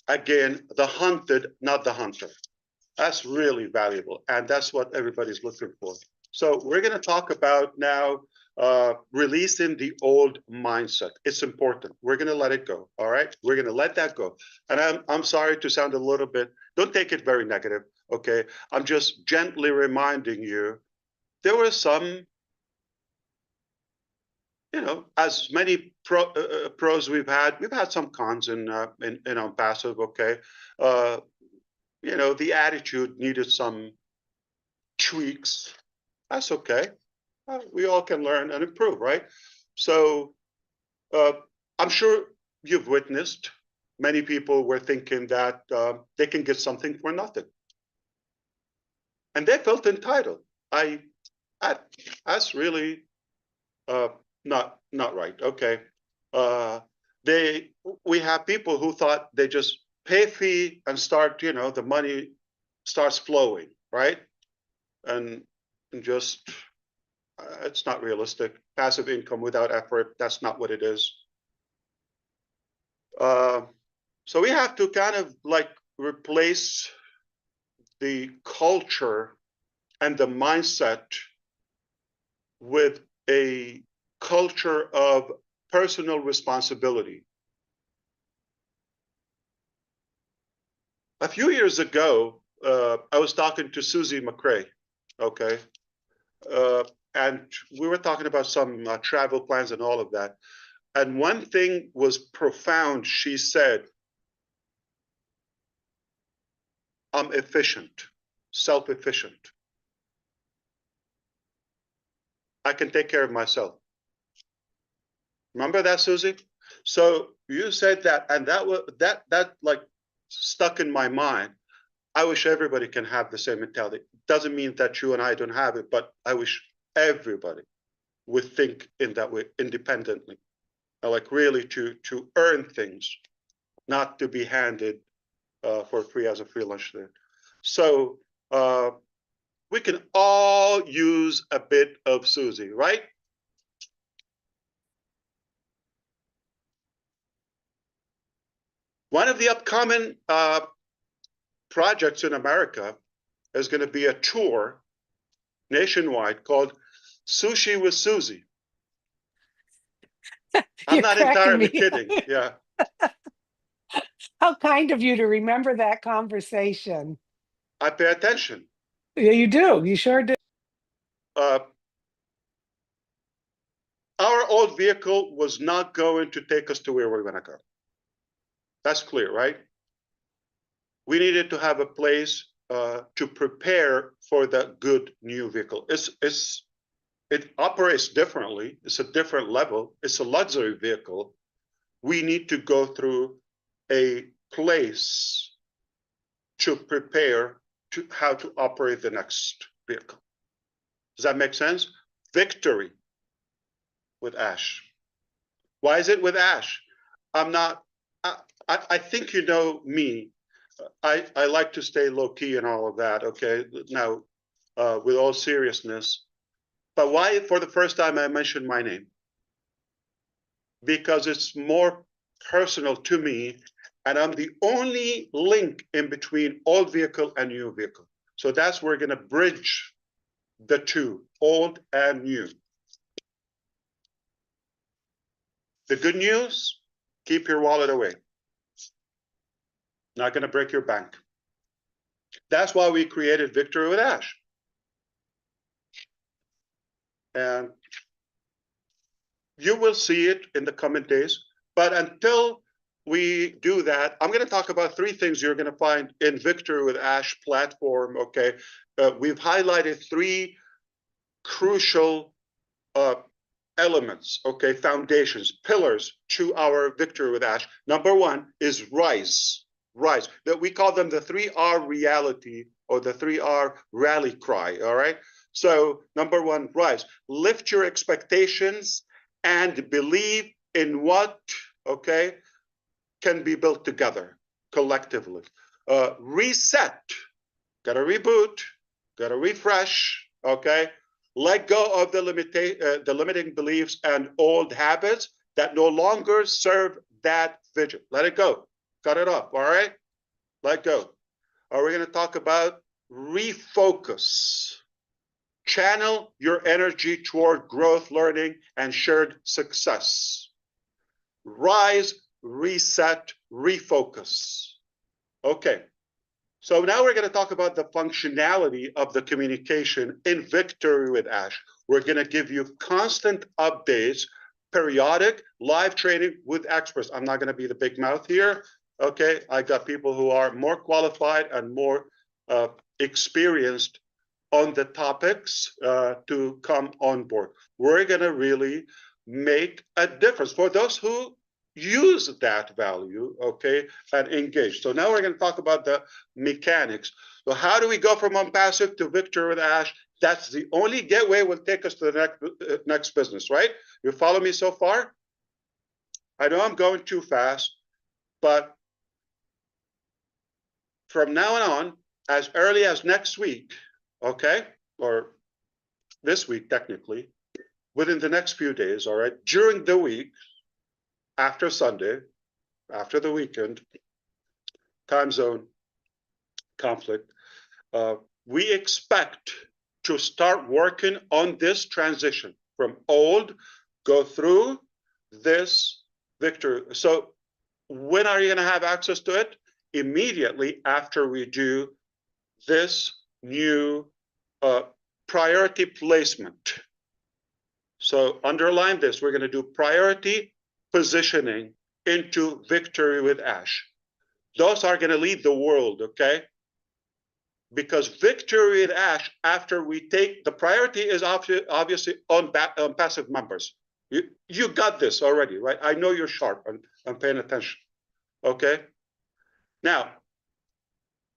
again, the hunted, not the hunter. That's really valuable, and that's what everybody's looking for. So we're going to talk about now releasing the old mindset. It's important. We're going to let it go. All right. We're going to let that go. And I'm sorry to sound a little bit, don't take it very negative. Okay. I'm just gently reminding you there were some, as many pros we've had some cons in on passive. Okay. The attitude needed some tweaks. That's okay. We all can learn and improve, right? So I'm sure you've witnessed many people were thinking that they can get something for nothing. And they felt entitled. That's really not right. Okay. we have people who thought they just pay fee and start, the money starts flowing, right? And just, it's not realistic. Passive income without effort, that's not what it is. So we have to kind of like replace the culture and the mindset with a culture of personal responsibility. A few years ago, I was talking to Susie McCrae, okay? And we were talking about some travel plans and all of that. And one thing was profound. She said, I'm efficient, self-efficient. I can take care of myself. Remember that, Susie? So you said that, and that like stuck in my mind. I wish everybody can have the same mentality. Doesn't mean that you and I don't have it, but I wish everybody would think in that way independently. Like really to earn things, not to be handed for free as a free lunch there. So we can all use a bit of Susie, right? One of the upcoming projects in America is going to be a tour nationwide called Sushi with Susie. I'm not entirely kidding. Yeah. How kind of you to remember that conversation. I pay attention. Yeah, you do. You sure do. Our old vehicle was not going to take us to where we're going to go. That's clear, right? We needed to have a place to prepare for the good new vehicle. It operates differently. It's a different level. It's a luxury vehicle. We need to go through a place to prepare to how to operate the next vehicle. Does that make sense? Victory with Ash. Why is it with Ash? I think you know me. I like to stay low key and all of that. Okay. Now, with all seriousness, but why for the first time I mentioned my name? Because it's more personal to me, and I'm the only link in between old vehicle and new vehicle. So that's where we're going to bridge the two, old and new. The good news, keep your wallet away. Not going to break your bank. That's why we created Victory with Ash. And you will see it in the coming days. But until we do that, I'm going to talk about three things you're going to find in Victory with Ash platform. Okay. We've highlighted three crucial elements, okay, foundations, pillars to our Victory with Ash. Number one is rise. Rise. That we call them the 3R reality or the 3R rally cry. All right. So number one, rise. Lift your expectations and believe in what, okay, can be built together collectively. Reset. Got to reboot. Got to refresh. Okay. Let go of the limiting beliefs and old habits that no longer serve that vision. Let it go. Cut it off. All right. Let go. Are we going to talk about refocus? Channel your energy toward growth, learning, and shared success. Rise, reset, refocus. Okay. So now we're going to talk about the functionality of the communication in Victory with Ash. We're going to give you constant updates, periodic live training with experts. I'm not going to be the big mouth here. Okay, I got people who are more qualified and more experienced on the topics to come on board. We're going to really make a difference for those who use that value, okay, and engage. So now we're going to talk about the mechanics. So how do we go from unpassive to Victory with Ash? That's the only gateway will take us to the next business, right? You follow me so far? I know I'm going too fast, but from now on, as early as next week, okay, or this week technically, within the next few days, all right, during the week, after Sunday, after the weekend, time zone conflict, we expect to start working on this transition from old, go through this victory. So when are you going to have access to it? Immediately after we do this new priority placement. So underline this, we're going to do priority positioning into Victory with Ash. Those are going to lead the world, okay? Because Victory with Ash, after we take, the priority is obviously on passive members. You got this already, right? I know you're sharp and paying attention, okay? Now,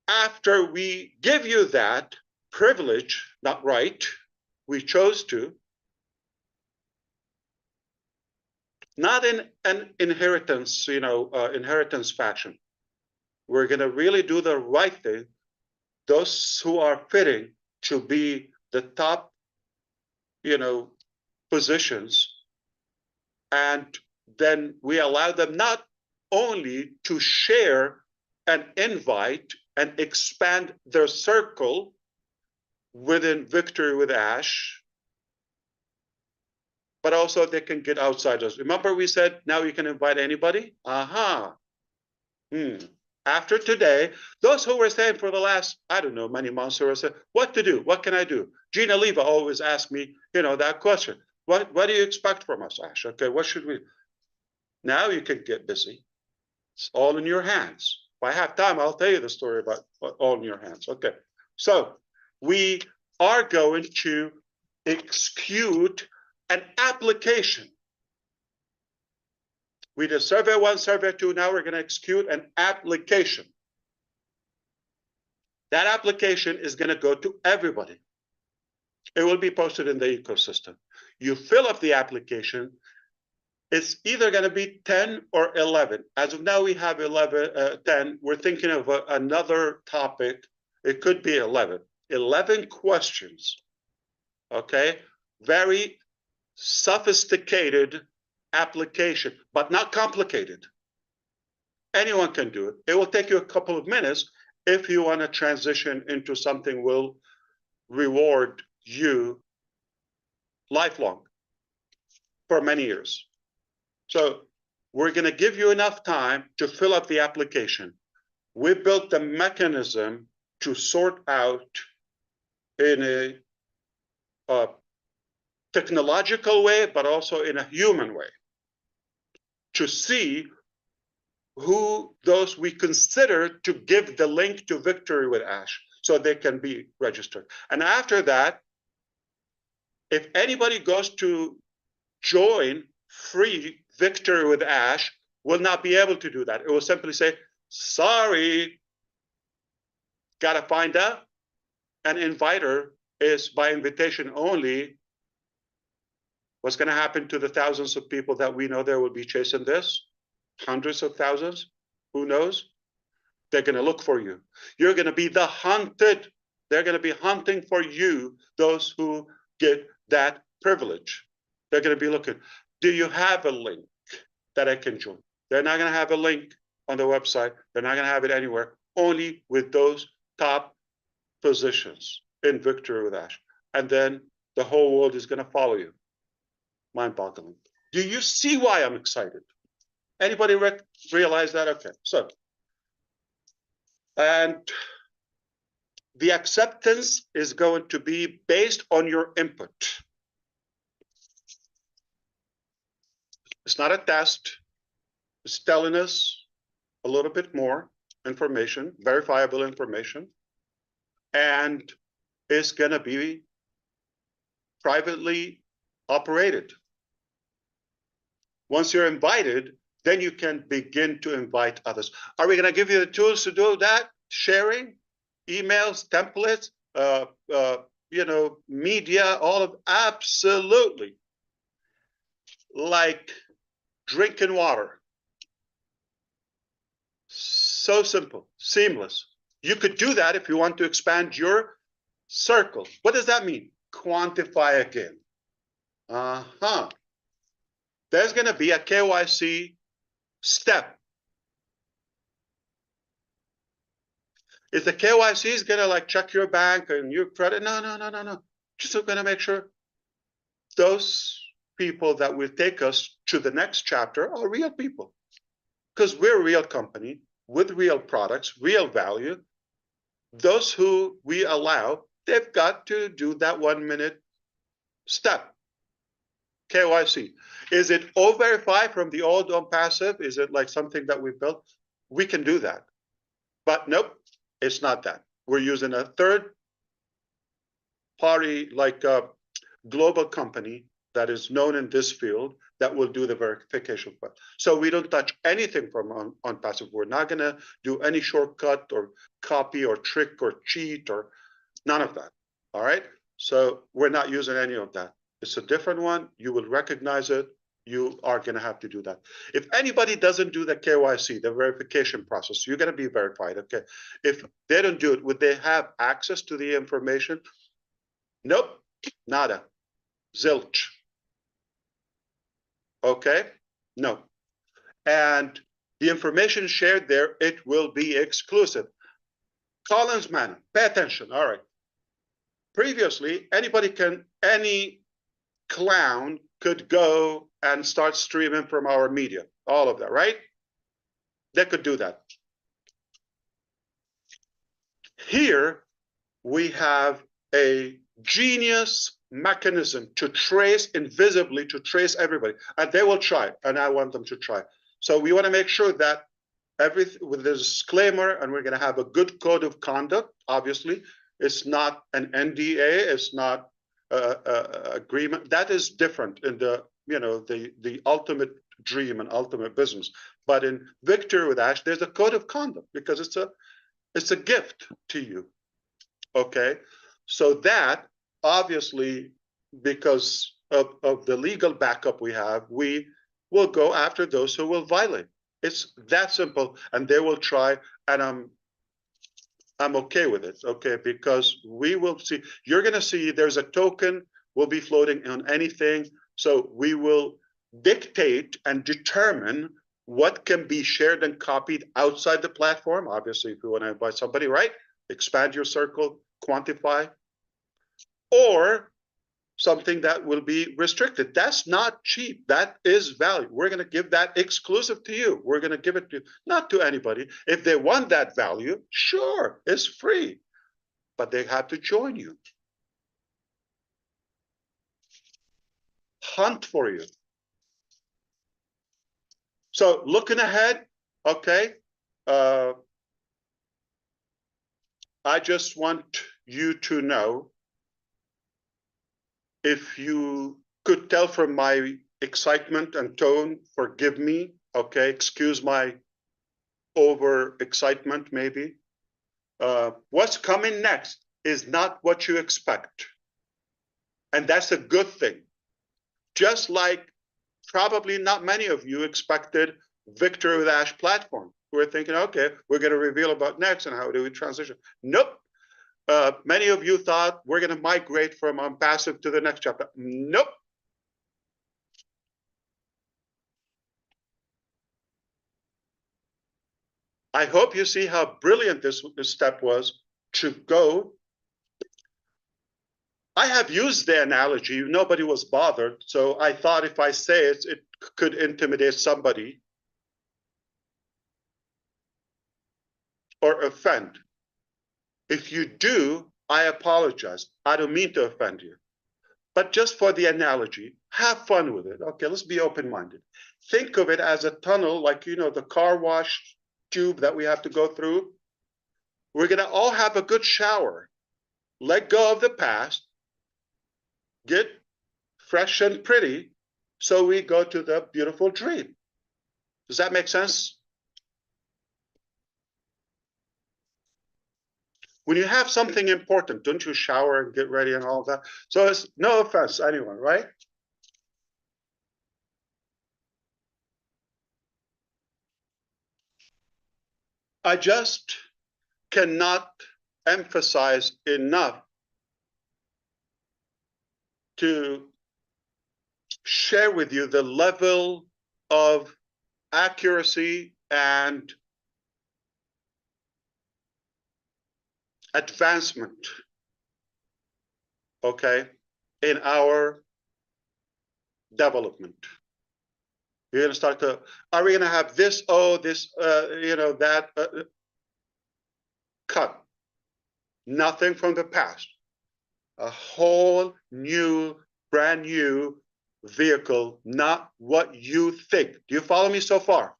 after we give you that privilege, not right, we chose to, not in an inheritance, inheritance fashion. We're going to really do the right thing. Those who are fitting to be the top, positions, and then we allow them not only to share an invite and expand their circle within Victory with Ash, but also they can get outsiders. Remember we said now you can invite anybody? After today, those who were saying for the last, I don't know, many months who were saying, what to do? What can I do? Gina Leva always asks me, that question. What do you expect from us, Ash? Okay, what should we? Now you can get busy. It's all in your hands. If I have time, I'll tell you the story about all in your hands. Okay, so we are going to execute an application. We did survey 1, survey 2. Now we're going to execute an application. That application is going to go to everybody. It will be posted in the ecosystem. You fill up the application. It's either going to be 10 or 11. As of now, we have 10. We're thinking of another topic. It could be 11. 11 questions. Okay? Very sophisticated application, but not complicated. Anyone can do it. It will take you a couple of minutes if you want to transition into something will reward you lifelong for many years. So we're going to give you enough time to fill up the application. We built the mechanism to sort out in a technological way, but also in a human way, to see who those we consider to give the link to Victory with Ash so they can be registered. And after that, if anybody goes to join free Victory with Ash, will not be able to do that. It will simply say, sorry, gotta find out. An inviter is by invitation only. What's going to happen to the thousands of people that we know there will be chasing this? Hundreds of thousands? Who knows? They're going to look for you. You're going to be the hunted. They're going to be hunting for you, those who get that privilege. They're going to be looking. Do you have a link that I can join? They're not going to have a link on the website. They're not going to have it anywhere. Only with those top positions in Victory with Ash. And then the whole world is going to follow you. Mind-boggling. Do you see why I'm excited? Anybody realize that? Okay, so, and the acceptance is going to be based on your input. It's not a test. It's telling us a little bit more information, verifiable information, and it's going to be privately operated. Once you're invited, then you can begin to invite others. Are we going to give you the tools to do that? Sharing, emails, templates, media, all of absolutely. Like drinking water. So simple, seamless. You could do that if you want to expand your circle. What does that mean? Quantify again. There's going to be a KYC step. Is the KYC is going to like check your bank and your credit? No. Just going to make sure those people that will take us to the next chapter are real people. Because we're a real company with real products, real value. Those who we allow, they've got to do that 1 minute step. KYC. Is it O-Verify from the old OnPassive? Is it like something that we built? We can do that. But nope, it's not that. We're using a third party, like a global company that is known in this field that will do the verification for it. So we don't touch anything from OnPassive. We're not going to do any shortcut or copy or trick or cheat or none of that. All right. So we're not using any of that. It's a different one. You will recognize it. You are going to have to do that. If anybody doesn't do the KYC, the verification process, you're going to be verified. Okay. If they don't do it, would they have access to the information? Nope. Nada. Zilch. Okay. No. And the information shared there, it will be exclusive. Collins Manor, pay attention. All right. Previously, any clown could go and start streaming from our media, all of that, right? They could do that. Here, we have a genius mechanism to trace invisibly, to trace everybody. And they will try, and I want them to try. So we want to make sure that everything with this disclaimer, and we're going to have a good code of conduct, obviously. It's not an NDA, it's not agreement. That is different in the, the ultimate dream and ultimate business. But in Victory with Ash, there's a code of conduct because it's a gift to you. Okay, so that obviously, because of the legal backup we have, we will go after those who will violate. It's that simple, and they will try, and I'm okay with it, okay, because we will see, you're going to see there's a token will be floating on anything. So we will dictate and determine what can be shared and copied outside the platform. Obviously, if you want to invite somebody, right? Expand your circle, quantify, or something that will be restricted. That's not cheap. That is value. We're going to give that exclusive to you. We're going to give it to not to anybody. If they want that value, sure, it's free, but they have to join you. Hunt for you. So looking ahead, okay, I just want you to know, if you could tell from my excitement and tone, forgive me, okay, excuse my over excitement maybe. What's coming next is not what you expect. And that's a good thing. Just like probably not many of you expected Victory with Ash platform. We're thinking, okay, we're going to reveal about next and how do we transition. Nope. Many of you thought we're going to migrate from OnPassive to the next chapter. Nope. I hope you see how brilliant this step was to go. I have used the analogy, nobody was bothered. So I thought if I say it, it could intimidate somebody or offend. If you do, I apologize. I don't mean to offend you. But just for the analogy, have fun with it. Okay, let's be open-minded. Think of it as a tunnel, like, the car wash tube that we have to go through. We're going to all have a good shower. Let go of the past. Get fresh and pretty, so we go to the beautiful dream. Does that make sense? When you have something important, don't you shower and get ready and all that? So it's no offense, anyone, right? I just cannot emphasize enough to share with you the level of accuracy and advancement, okay, in our development. You're going to start to, are we going to have this, this, that, cut. Nothing from the past. A whole new, brand new vehicle, not what you think. Do you follow me so far?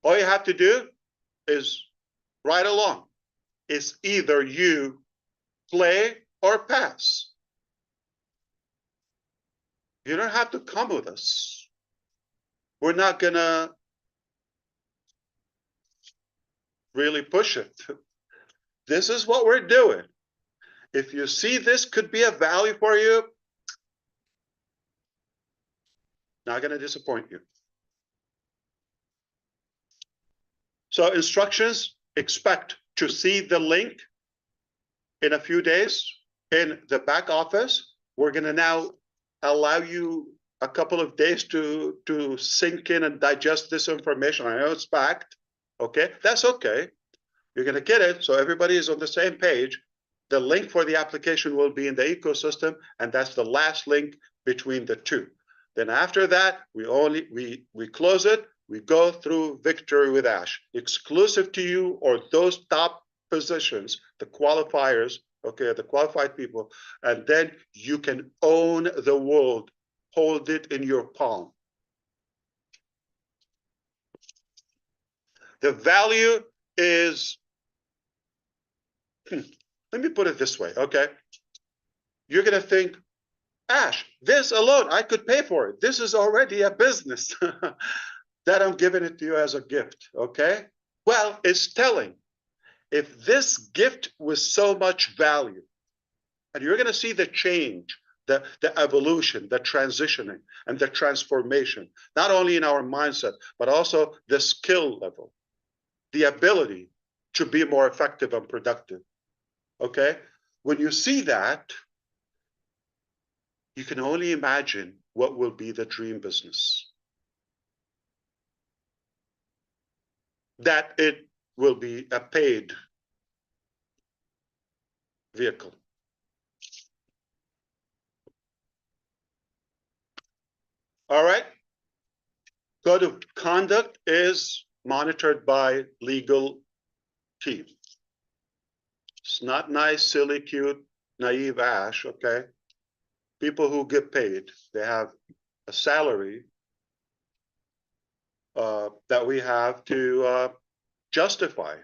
All you have to do is ride along. It's either you play or pass. You don't have to come with us. We're not gonna really push it. This is what we're doing. If you see this could be a value for you, not gonna disappoint you. So instructions, expect to see the link in a few days in the back office. We're gonna now allow you a couple of days to sink in and digest this information. I know it's packed, okay? That's okay. You're gonna get it, so everybody is on the same page. The link for the application will be in the ecosystem, and that's the last link between the two. Then after that, we close it, we go through Victory with Ash, exclusive to you or those top positions, the qualifiers, okay, the qualified people, and then you can own the world, hold it in your palm. The value is, let me put it this way, okay? You're gonna think, Ash, this alone, I could pay for it. This is already a business that I'm giving it to you as a gift, okay? Well, it's telling. If this gift was so much value, and you're gonna see the change, the evolution, the transitioning, and the transformation, not only in our mindset, but also the skill level, the ability to be more effective and productive, okay? When you see that, you can only imagine what will be the dream business. That it will be a paid vehicle. All right. Code of conduct is monitored by legal team. It's not nice, silly, cute, naive Ash, okay? People who get paid, they have a salary that we have to justify.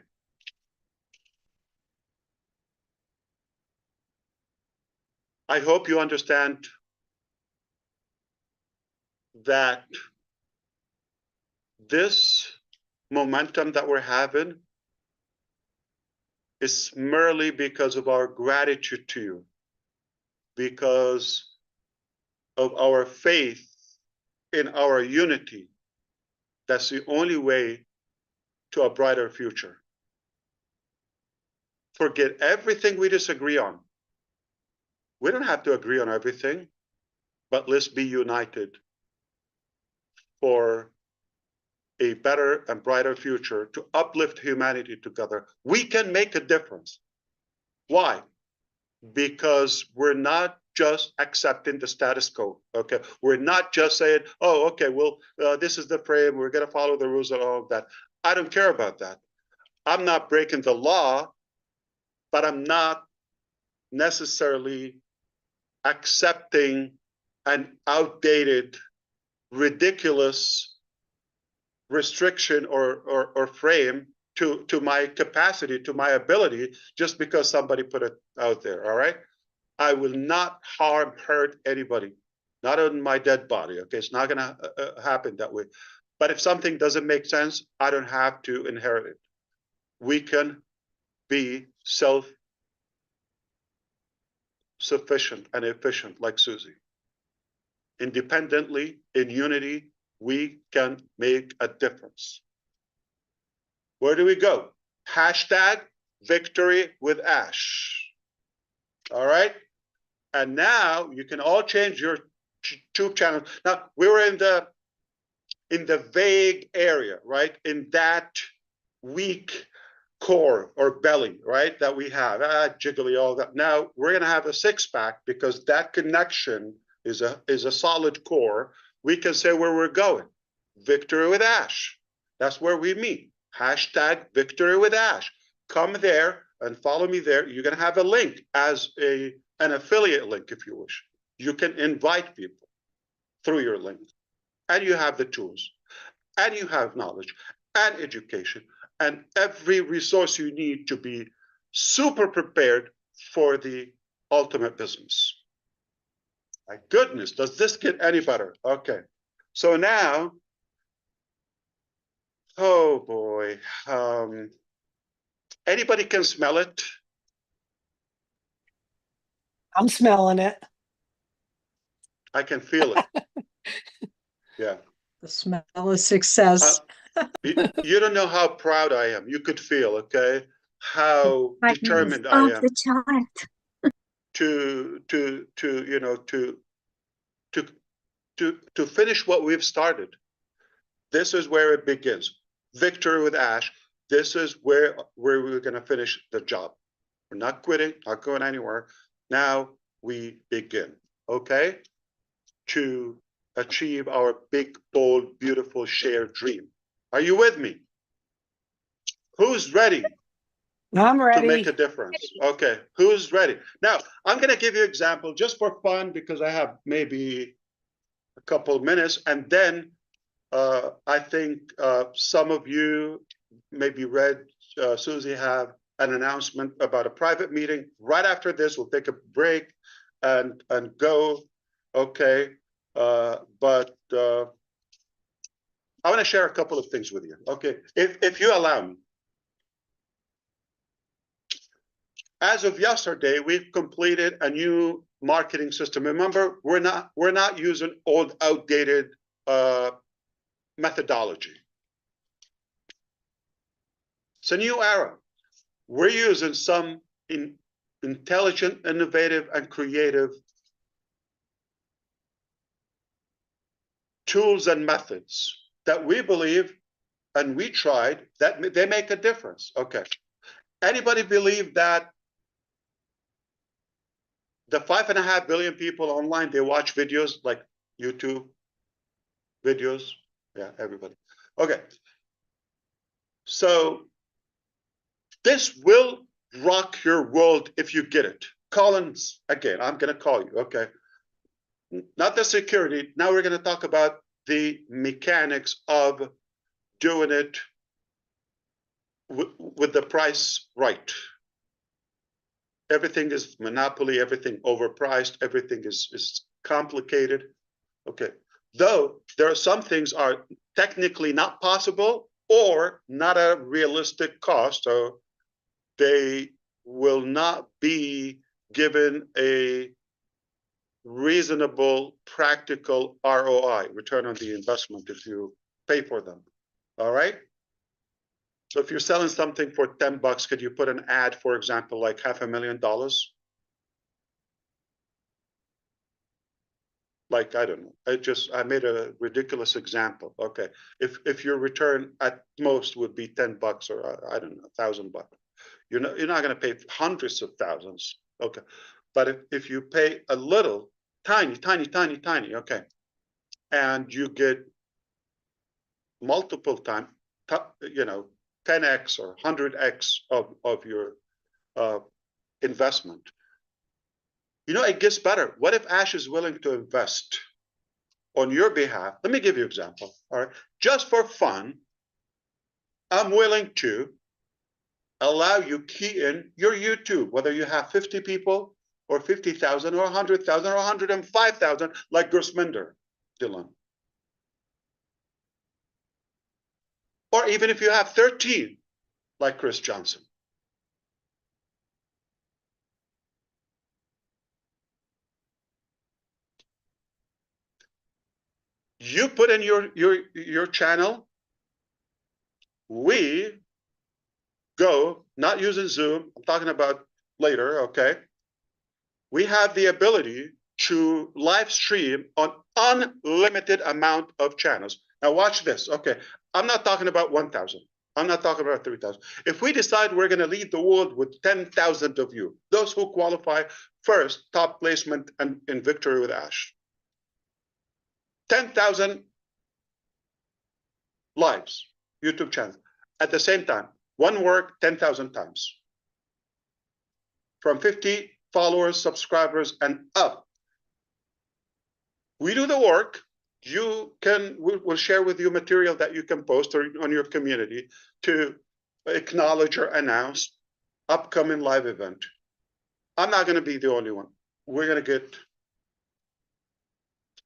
I hope you understand that this momentum that we're having is merely because of our gratitude to you, because of our faith in our unity. That's the only way to a brighter future. Forget everything we disagree on. We don't have to agree on everything, but let's be united for a better and brighter future to uplift humanity together. We can make a difference. Why? Because we're not just accepting the status quo, okay? We're not just saying, oh, okay, well, this is the frame, we're gonna follow the rules and all of that. I don't care about that. I'm not breaking the law, but I'm not necessarily accepting an outdated, ridiculous restriction or frame to my capacity, to my ability, just because somebody put it out there, all right? I will not hurt anybody, not on my dead body, okay? It's not gonna happen that way. But if something doesn't make sense, I don't have to inherit it. We can be self-sufficient and efficient like Susie. Independently, in unity, we can make a difference. Where do we go? Hashtag victory with Ash. All right. And now you can all change your YouTube channel. Now we were in the vague area, right? In that weak core or belly, right? That we have, jiggly, all that. Now we're going to have a six-pack because that connection is a solid core. We can say where we're going. Victory with Ash. That's where we meet. Hashtag victory with Ash. Come there and follow me there. You're going to have a link as an affiliate link, if you wish. You can invite people through your link. And you have the tools. And you have knowledge and education and every resource you need to be super prepared for the ultimate business. My goodness, does this get any better? Okay. So now, oh boy, anybody can smell it? I'm smelling it. I can feel it. Yeah. The smell of success. You don't know how proud I am. You could feel, okay, how determined I am the chart. to finish what we've started. This is where it begins. Victory with Ash. This is where we're going to finish the job. We're not quitting, not going anywhere. Now we begin, okay, to achieve our big, bold, beautiful shared dream. Are you with me? Who's ready I'm to make ready. a difference? Okay, who's ready? Now, I'm going to give you an example just for fun because I have maybe a couple of minutes, and then I think some of you maybe read Susie have an announcement about a private meeting. Right after this, we'll take a break and go. Okay, but I want to share a couple of things with you. Okay, if you allow me. As of yesterday, we've completed a new marketing system. Remember, we're not using old, outdated methodology. It's a new era. We're using some intelligent, innovative, and creative tools and methods that we believe and we tried that they make a difference. Okay. Anybody believe that the 5.5 billion people online, they watch videos like YouTube videos? Yeah, everybody. Okay. So this will rock your world if you get it. Collins, again, I'm going to call you, okay? Not the security. Now we're going to talk about the mechanics of doing it with the price right. Everything is monopoly, everything overpriced, everything is complicated. Okay. Though there are some things are technically not possible or not a realistic cost, so they will not be given a reasonable, practical ROI, return on the investment, if you pay for them. All right. So if you're selling something for $10, could you put an ad, for example, like $500,000? Like, I don't know. I made a ridiculous example. Okay. If your return at most would be $10 or I don't know, $1,000. You're not going to pay hundreds of thousands. Okay. But if you pay a little, tiny, okay, and you get multiple times, 10x or 100x of your investment. It gets better. What if Ash is willing to invest on your behalf? Let me give you an example. All right. Just for fun, I'm willing to allow you key in your YouTube, whether you have 50 people or 50,000 or 100,000 or 105,000, like Gersminder, Dylan. Or even if you have 13, like Chris Johnson. You put in your channel, we go, not using Zoom, I'm talking about later, okay? We have the ability to live stream on unlimited amount of channels. Now watch this, okay? I'm not talking about 1,000. I'm not talking about 3,000. If we decide we're gonna lead the world with 10,000 of you, those who qualify first, top placement and in Victory with Ash. 10,000 lives, YouTube channels. At the same time, one work 10,000 times. From 50 followers, subscribers, and up. We do the work. We'll share with you material that you can post or on your community to acknowledge or announce upcoming live event. I'm not going to be the only one. We're going to get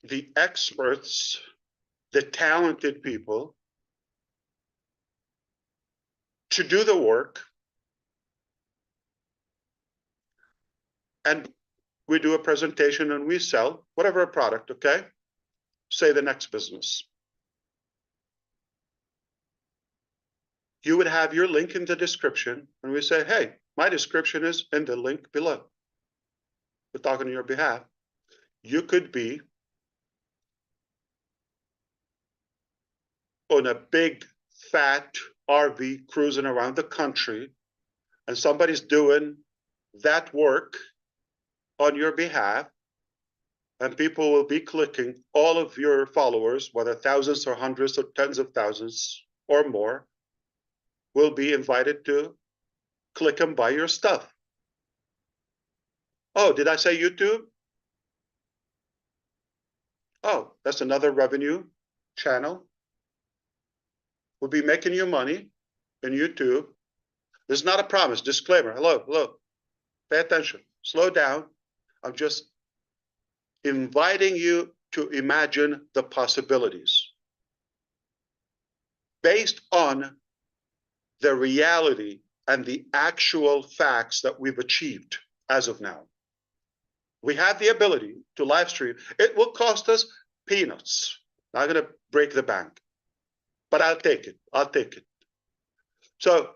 the experts, the talented people to do the work. And we do a presentation and we sell whatever a product, okay? Say the next business. You would have your link in the description and we say, hey, my description is in the link below. We're talking on your behalf. You could be on a big fat RV cruising around the country and somebody's doing that work on your behalf, and people will be clicking. All of your followers, whether thousands or hundreds or tens of thousands or more, will be invited to click and buy your stuff. Oh, did I say YouTube? Oh, that's another revenue channel. We'll be making you money in YouTube. This is not a promise. Disclaimer. Hello. Pay attention. Slow down. I'm just inviting you to imagine the possibilities based on the reality and the actual facts that we've achieved as of now. We have the ability to live stream. It will cost us peanuts. Not going to break the bank, but I'll take it. I'll take it. So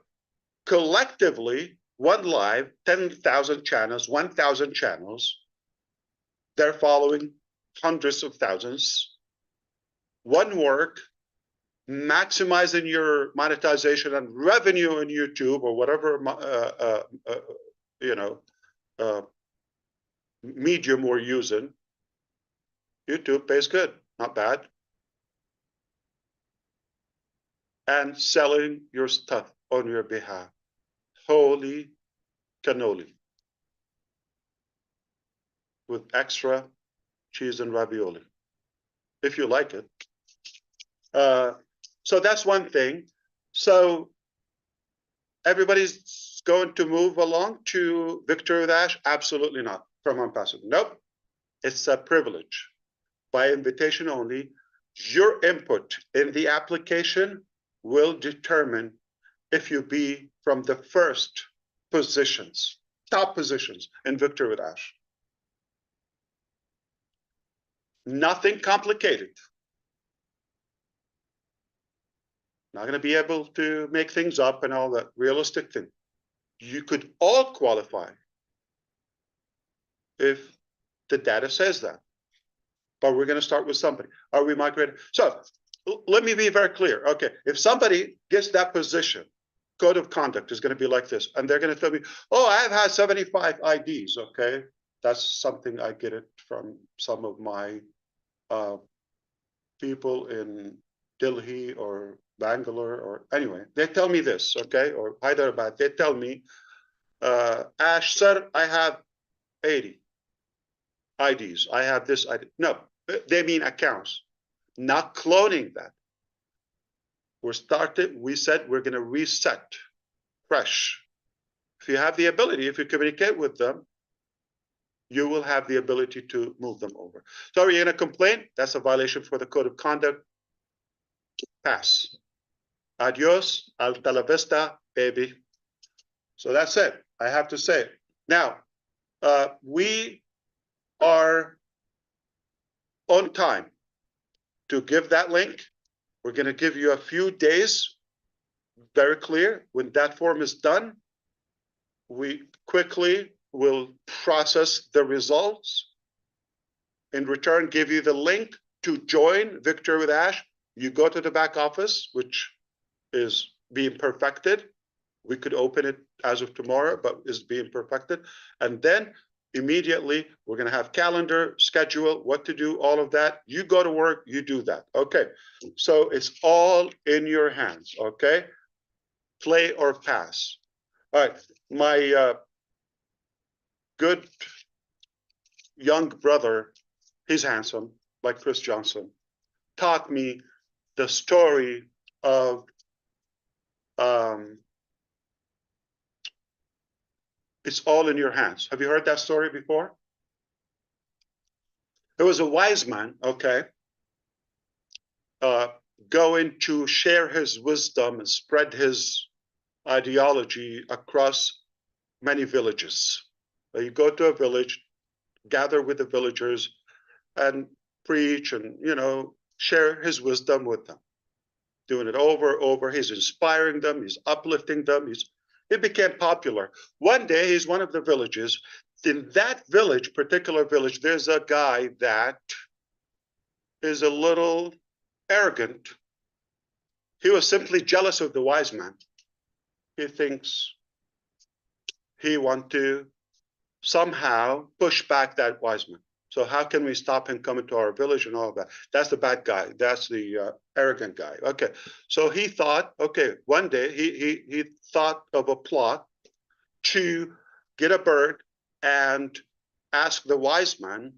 collectively, one live, 10,000 channels, 1,000 channels, they're following hundreds of thousands. One work, maximizing your monetization and revenue on YouTube or whatever medium we're using. YouTube pays good, not bad. And selling your stuff on your behalf. Holy cannoli. With extra cheese and ravioli, if you like it. So that's one thing. So everybody's going to move along to Victory with Ash? Absolutely not. From Unpassive. Nope. It's a privilege. By invitation only. Your input in the application will determine if you be from the first positions, top positions in Victory with Ash. Nothing complicated. Not going to be able to make things up and all that realistic thing. You could all qualify if the data says that. But we're going to start with somebody. Are we migrated? So let me be very clear. Okay, if somebody gets that position, code of conduct is going to be like this. And they're going to tell me, oh, I've had 75 IDs. Okay, that's something I get it from some of my people in Delhi or Bangalore or anyway. They tell me this, okay, or Hyderabad. They tell me, Ash, sir, I have 80 IDs. I have this ID. No, they mean accounts, not cloning that. We said we're going to reset fresh. If you have the ability, if you communicate with them, you will have the ability to move them over. So are you going to complain? That's a violation for the code of conduct. Pass. Adios, hasta la vista, baby. So that's it. I have to say it. Now, we are on time. to give that link. We're going to give you a few days, very clear. When that form is done, we quickly will process the results. In return, give you the link to join Victory with Ash. You go to the back office, which is being perfected. We could open it as of tomorrow, but is being perfected. And then immediately we're going to have calendar, schedule, what to do, all of that. You go to work, you do that. Okay. So it's all in your hands. Okay. Play or pass. All right. My good young brother, he's handsome, like Chris Johnson, taught me the story of it's all in your hands. Have you heard that story before? There was a wise man, okay, going to share his wisdom and spread his ideology across many villages. You go to a village, gather with the villagers, and preach and, share his wisdom with them. Doing it over. He's inspiring them. He's uplifting them. It became popular. One day, he's one of the villages. In that village, particular village, there's a guy that is a little arrogant. He was simply jealous of the wise man. He thinks he wants to somehow push back that wise man. So how can we stop him coming to our village and all of that? That's the bad guy. That's the arrogant guy. Okay. So he thought, okay, one day he thought of a plot to get a bird and ask the wise man,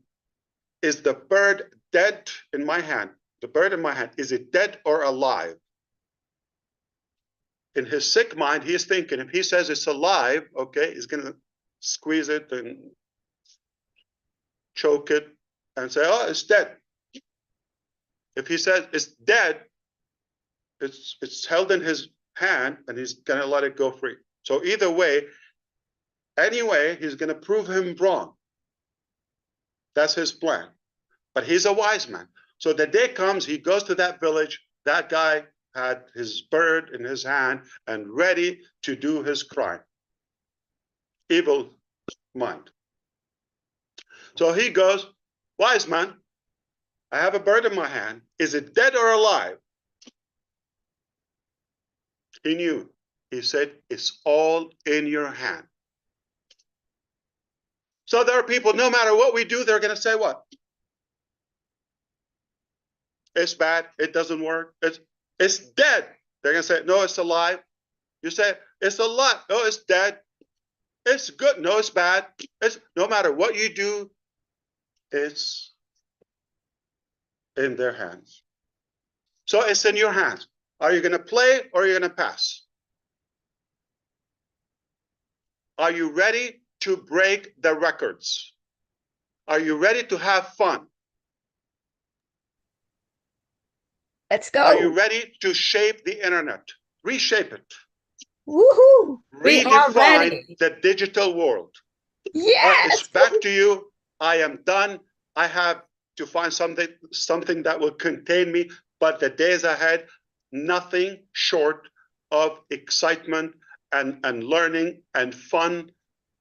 is the bird dead in my hand? The bird in my hand, is it dead or alive? In his sick mind, he's thinking, if he says it's alive, okay, he's going to squeeze it and choke it and say, oh, it's dead. If he says it's dead, it's held in his hand and he's going to let it go free. So either way, anyway, he's going to prove him wrong. That's his plan. But he's a wise man. So the day comes, he goes to that village. That guy had his bird in his hand and ready to do his crime. Evil mind. So he goes, wise man, I have a bird in my hand. Is it dead or alive? He knew. He said, it's all in your hand. So there are people, no matter what we do, they're going to say what? It's bad. It doesn't work. It's dead. They're going to say, no, it's alive. You say, it's alive. No, it's dead. It's good. No, it's bad. No matter what you do, it's in their hands. So it's in your hands. Are you going to play or are you going to pass? Are you ready to break the records? Are you ready to have fun? Let's go. Are you ready to shape the internet? Reshape it. Woohoo! We are Redefine ready. the digital world. Yes. It's back to you. I am done. I have to find something that will contain me. But the days ahead, nothing short of excitement and learning and fun.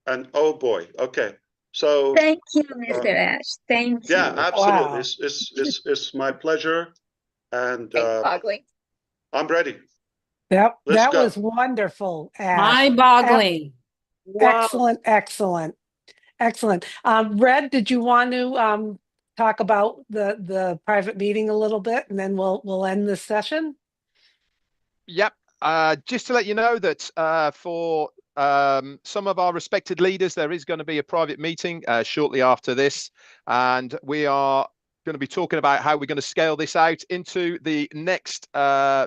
And oh boy, okay. So Thank you, Mr. Ash. Thank yeah, you. absolutely. Wow. It's my pleasure, and Mind-boggling. I'm ready. That Let's go. was wonderful, Ash. Mind-boggling. Excellent, excellent, excellent. Red, did you want to talk about the private meeting a little bit, and then we'll end this session? Yep. Just to let you know that for some of our respected leaders, there is going to be a private meeting shortly after this, and we are going to be talking about how we're going to scale this out into the next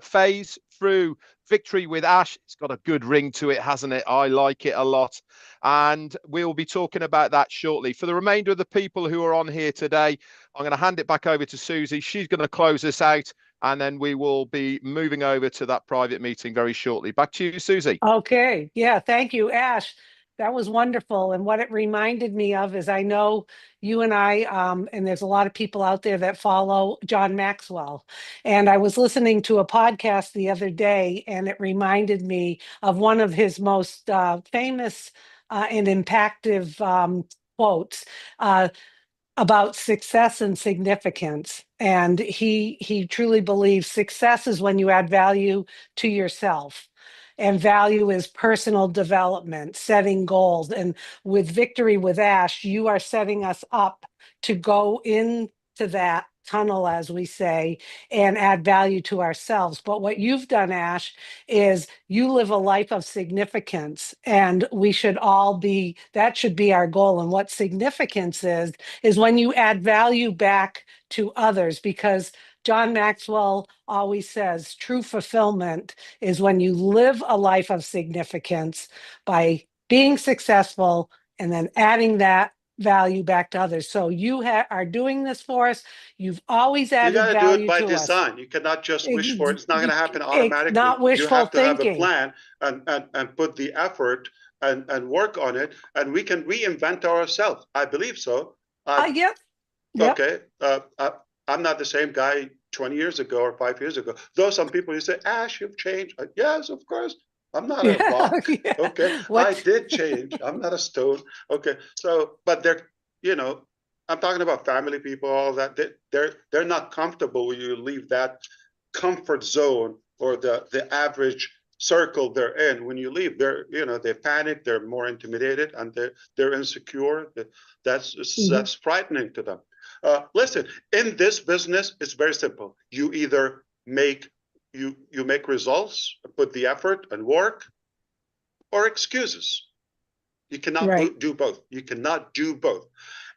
phase through Victory with Ash. It's got a good ring to it, hasn't it? I like it a lot. And we'll be talking about that shortly. For the remainder of the people who are on here today, I'm going to hand it back over to Susie. She's going to close us out, and then we will be moving over to that private meeting very shortly. Back to you, Susie. Okay. Yeah. Thank you, Ash. That was wonderful. And what it reminded me of is I know you and I, and there's a lot of people out there that follow John Maxwell. And I was listening to a podcast the other day, and it reminded me of one of his most famous and impactful quotes. About success and significance. And he truly believes success is when you add value to yourself. And value is personal development, setting goals. And with Victory with Ash, you are setting us up to go into that tunnel, as we say, and add value to ourselves. But what you've done, Ash, is you live a life of significance, and we should all be, that should be our goal. And what significance is when you add value back to others, because John Maxwell always says true fulfillment is when you live a life of significance by being successful and then adding that value back to others. So you are doing this for us. You've always You got added to do it value by to us. design. You cannot just wish for it. It's not going to happen It's automatically. not You wishful have to have a thinking. plan and put the effort and work on it, and we can reinvent ourselves. I believe so. Yep. Okay. I'm not the same guy 20 years ago or 5 years ago. Though some people, you say, Ash, you've changed. Yes, of course. I'm not a rock. Yeah. Okay. I did change. I'm not a stone. Okay. So, but I'm talking about family people, all that. They're not comfortable when you leave that comfort zone or the average circle they're in. When you leave, they panic, they're more intimidated, and they're insecure. That's frightening to them. Listen, in this business, it's very simple. You either make results, put the effort and work, or excuses. You cannot do both. You cannot do both.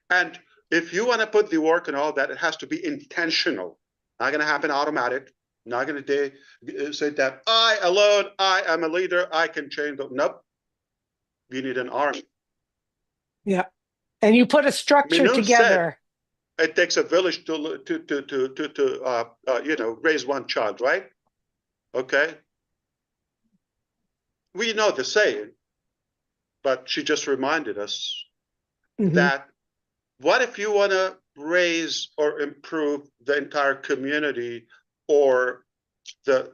And if you want to put the work and all that, it has to be intentional. Not going to happen automatic. Not going to say that I alone, I am a leader, I can change. Nope. You need an army. Yeah. And you put a structure together. Said, it takes a village to raise one child, right? Okay. We know the saying, but she just reminded us that what if you want to raise or improve the entire community or the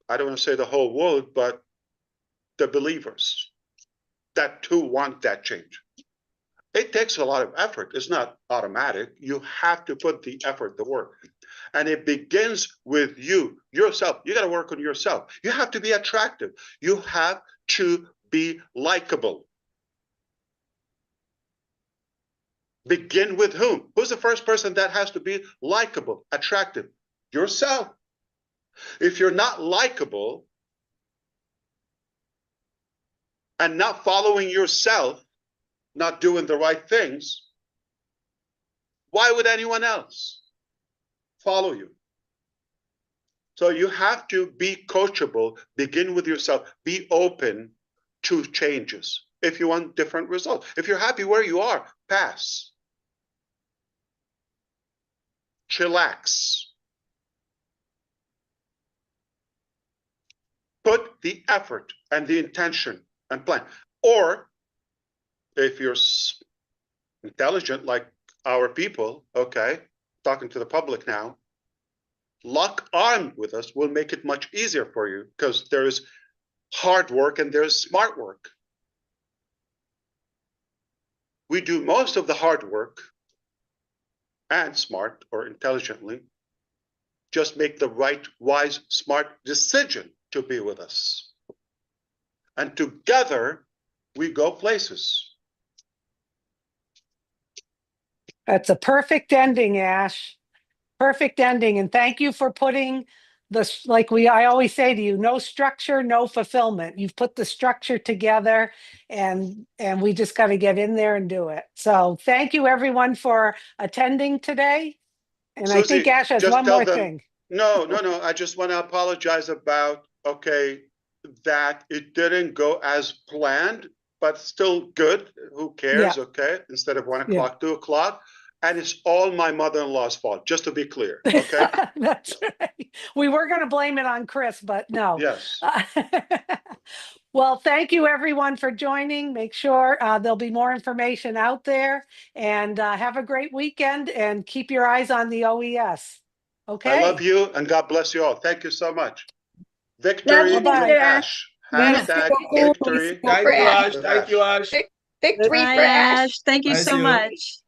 I don't want to say the whole world, but the believers that too want that change. It takes a lot of effort. It's not automatic. You have to put the effort, the work. And it begins with you, yourself. You got to work on yourself. You have to be attractive. You have to be likable. Begin with whom? Who's the first person that has to be likable, attractive? Yourself. If you're not likable and not following yourself, not doing the right things, why would anyone else follow you? So you have to be coachable, begin with yourself, be open to changes if you want different results. If you're happy where you are, pass. Chillax. Put the effort and the intention and plan. Or if you're intelligent like our people, okay, talking to the public now, lock arm with us will make it much easier for you because there is hard work and there's smart work. We do most of the hard work and smart or intelligently. Just make the right, wise, smart decision to be with us. And together, we go places. That's a perfect ending, Ash. Perfect ending. And thank you for putting this, I always say to you, no structure, no fulfillment. You've put the structure together and we just got to get in there and do it. So thank you everyone for attending today. And Susie, I think Ash has one more thing. No. I just want to apologize about, that it didn't go as planned, but still good. Who cares? Yeah. Okay. Instead of 1 o'clock, 2 o'clock. And it's all my mother-in-law's fault, just to be clear. Okay. That's right. We were going to blame it on Chris, but no. Yes. Well, thank you everyone for joining. Make sure there'll be more information out there, and have a great weekend and keep your eyes on the OES. Okay. I love you and God bless you all. Thank you so much. Love Victory you, Bye-bye. Mr. Ash. Merci Hashtag beaucoup. victory. Thank for you, Ash. Ash. Thank you, Ash. Victory Bye, for Ash. Ash. Thank you Nice so you. much.